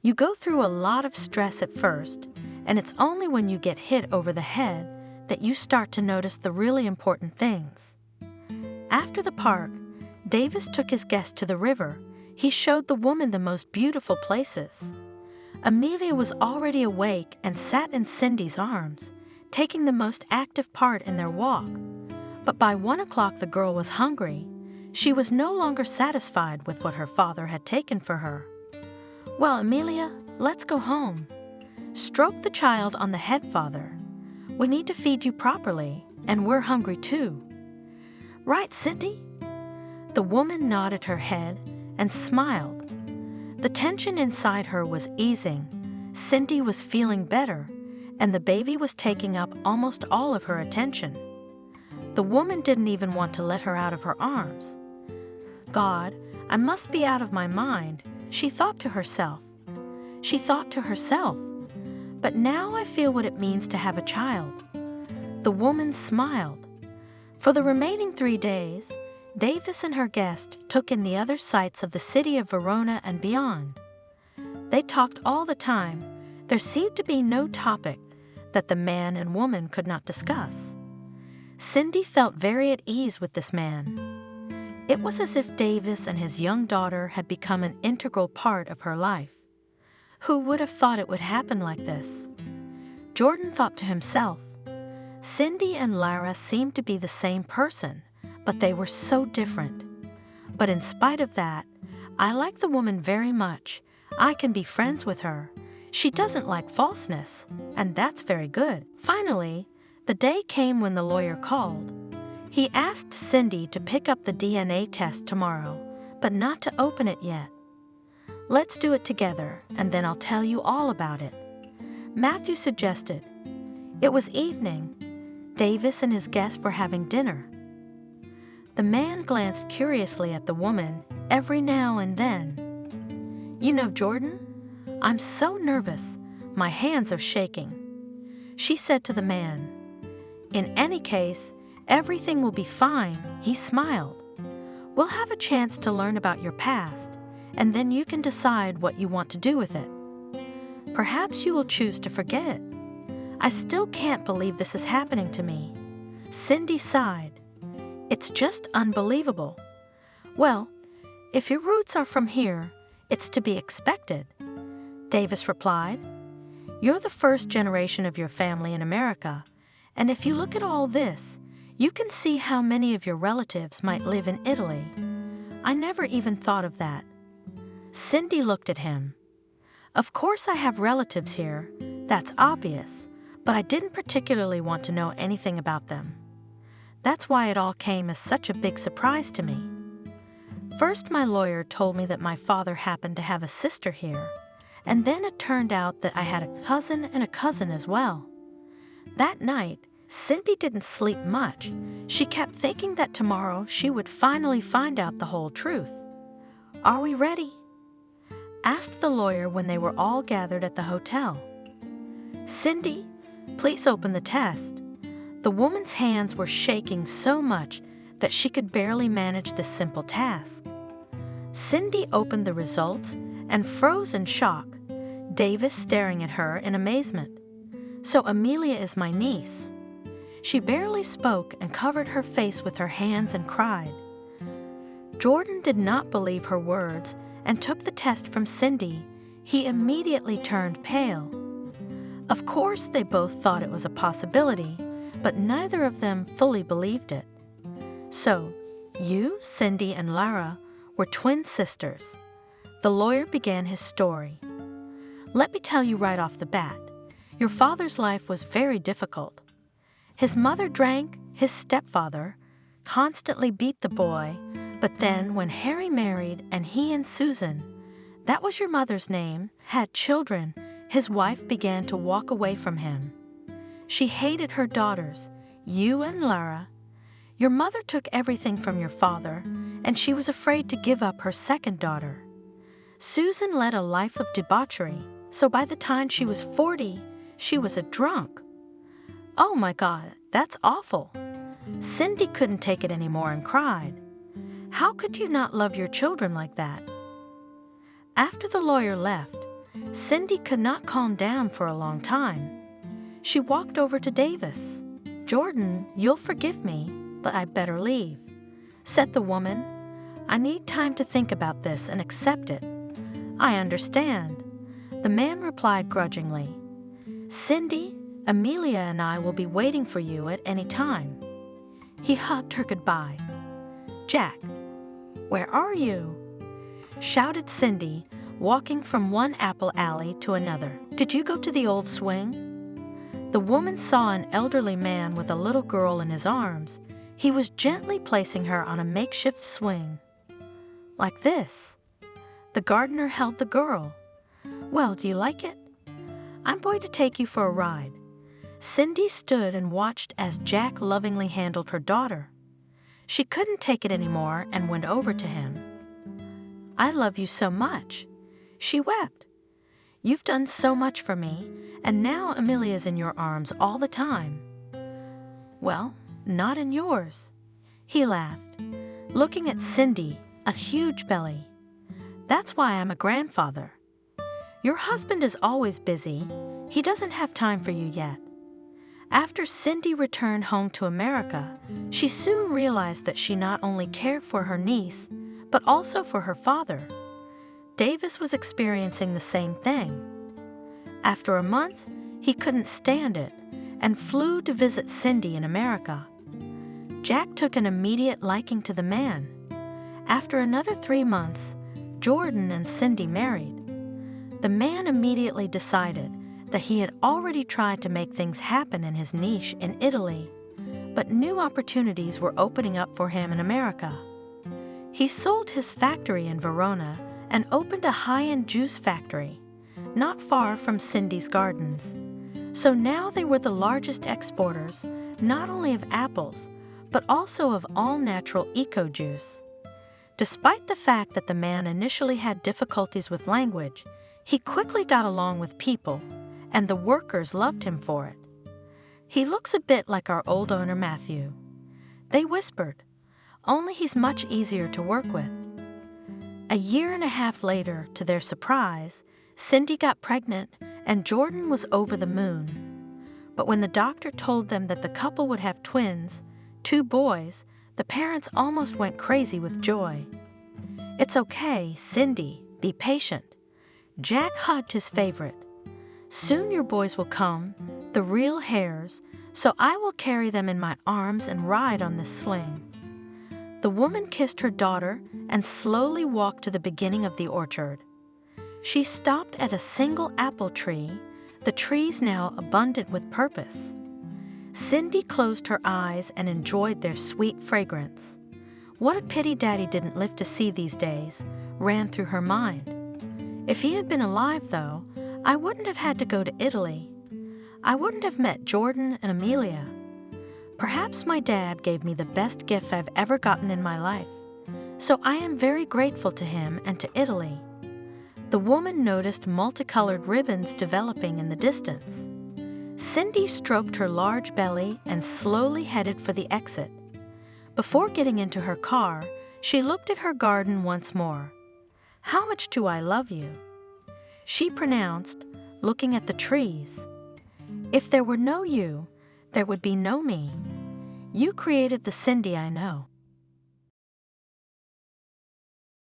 Speaker 2: You go through a lot of stress at first, and it's only when you get hit over the head that you start to notice the really important things. After the park, Davis took his guest to the river. He showed the woman the most beautiful places. Amelia was already awake and sat in Cindy's arms, taking the most active part in their walk. But by 1 o'clock the girl was hungry. She was no longer satisfied with what her father had taken for her. Well, Amelia, let's go home. Stroke the child on the head, father. We need to feed you properly, and we're hungry too. Right, Cindy? The woman nodded her head and smiled. The tension inside her was easing. Cindy was feeling better, and the baby was taking up almost all of her attention. The woman didn't even want to let her out of her arms. God, I must be out of my mind, she thought to herself. She thought to herself, but now I feel what it means to have a child. The woman smiled. For the remaining 3 days, Davis and her guest took in the other sights of the city of Verona and beyond. They talked all the time. There seemed to be no topic that the man and woman could not discuss. Cindy felt very at ease with this man. It was as if Davis and his young daughter had become an integral part of her life. Who would have thought it would happen like this? Jordan thought to himself, Cindy and Lara seemed to be the same person, but they were so different. But in spite of that, I like the woman very much. I can be friends with her. She doesn't like falseness, and that's very good. Finally, the day came when the lawyer called. He asked Cindy to pick up the DNA test tomorrow, but not to open it yet. Let's do it together, and then I'll tell you all about it. Matthew suggested. It was evening. Davis and his guest were having dinner. The man glanced curiously at the woman every now and then. You know, Jordan, I'm so nervous. My hands are shaking. She said to the man. In any case, everything will be fine, he smiled. We'll have a chance to learn about your past, and then you can decide what you want to do with it. Perhaps you will choose to forget it. I still can't believe this is happening to me. Cindy sighed. It's just unbelievable. Well, if your roots are from here, it's to be expected. Davis replied. You're the first generation of your family in America, and if you look at all this, you can see how many of your relatives might live in Italy. I never even thought of that. Cindy looked at him. Of course I have relatives here, that's obvious, but I didn't particularly want to know anything about them. That's why it all came as such a big surprise to me. First, my lawyer told me that my father happened to have a sister here, and then it turned out that I had a cousin and a cousin as well. That night, Cindy didn't sleep much. She kept thinking that tomorrow she would finally find out the whole truth. "Are we ready?" asked the lawyer when they were all gathered at the hotel. "Cindy, please open the test." The woman's hands were shaking so much that she could barely manage this simple task. Cindy opened the results and froze in shock, Davis staring at her in amazement. "So Amelia is my niece." She barely spoke and covered her face with her hands and cried. Jordan did not believe her words and took the test from Cindy. He immediately turned pale. Of course, they both thought it was a possibility, but neither of them fully believed it. "So, you, Cindy, and Lara were twin sisters." The lawyer began his story. "Let me tell you right off the bat, your father's life was very difficult. His mother drank, his stepfather constantly beat the boy, but then when Harry married and he and Susan, that was your mother's name, had children, his wife began to walk away from him. She hated her daughters, you and Lara. Your mother took everything from your father, and she was afraid to give up her second daughter. Susan led a life of debauchery, so by the time she was 40, she was a drunk. Oh my God, that's awful." Cindy couldn't take it anymore and cried. "How could you not love your children like that?" After the lawyer left, Cindy could not calm down for a long time. She walked over to Davis. "Jordan, you'll forgive me, but I'd better leave," said the woman. "I need time to think about this and accept it." "I understand," the man replied grudgingly. "Cindy, Amelia and I will be waiting for you at any time." He hugged her goodbye. "Jack, where are you?" shouted Cindy, walking from one apple alley to another. "Did you go to the old swing?" The woman saw an elderly man with a little girl in his arms. He was gently placing her on a makeshift swing. Like this. The gardener held the girl. "Well, do you like it?" "I'm going to take you for a ride." Cindy stood and watched as Jack lovingly handled her daughter. She couldn't take it anymore and went over to him. "I love you so much." She wept. "You've done so much for me, and now Amelia's in your arms all the time." "Well, not in yours." He laughed, looking at Cindy, a huge belly. "That's why I'm a grandfather. Your husband is always busy. He doesn't have time for you yet." After Cindy returned home to America, she soon realized that she not only cared for her niece, but also for her father. Davis was experiencing the same thing. After a month, he couldn't stand it and flew to visit Cindy in America. Jack took an immediate liking to the man. After another 3 months, Jordan and Cindy married. The man immediately decided that he had already tried to make things happen in his niche in Italy, but new opportunities were opening up for him in America. He sold his factory in Verona and opened a high-end juice factory, not far from Cindy's gardens. So now they were the largest exporters, not only of apples, but also of all-natural eco-juice. Despite the fact that the man initially had difficulties with language, he quickly got along with people, and the workers loved him for it. "He looks a bit like our old owner Matthew," they whispered, "only he's much easier to work with." A year and a half later, to their surprise, Cindy got pregnant and Jordan was over the moon. But when the doctor told them that the couple would have twins, 2 boys, the parents almost went crazy with joy. "It's okay, Cindy, be patient." Jack hugged his favorite. "Soon your boys will come, the real hares, so I will carry them in my arms and ride on this swing." The woman kissed her daughter and slowly walked to the beginning of the orchard. She stopped at a single apple tree, the trees now abundant with purpose. Cindy closed her eyes and enjoyed their sweet fragrance. What a pity Daddy didn't live to see these days, ran through her mind. If he had been alive, though, I wouldn't have had to go to Italy. I wouldn't have met Jordan and Amelia. Perhaps my dad gave me the best gift I've ever gotten in my life, so I am very grateful to him and to Italy. The woman noticed multicolored ribbons developing in the distance. Cindy stroked her large belly and slowly headed for the exit. Before getting into her car, she looked at her garden once more. "How much do I love you?" she pronounced, looking at the trees. "If there were no you, there would be no me. You created the Cindy I know."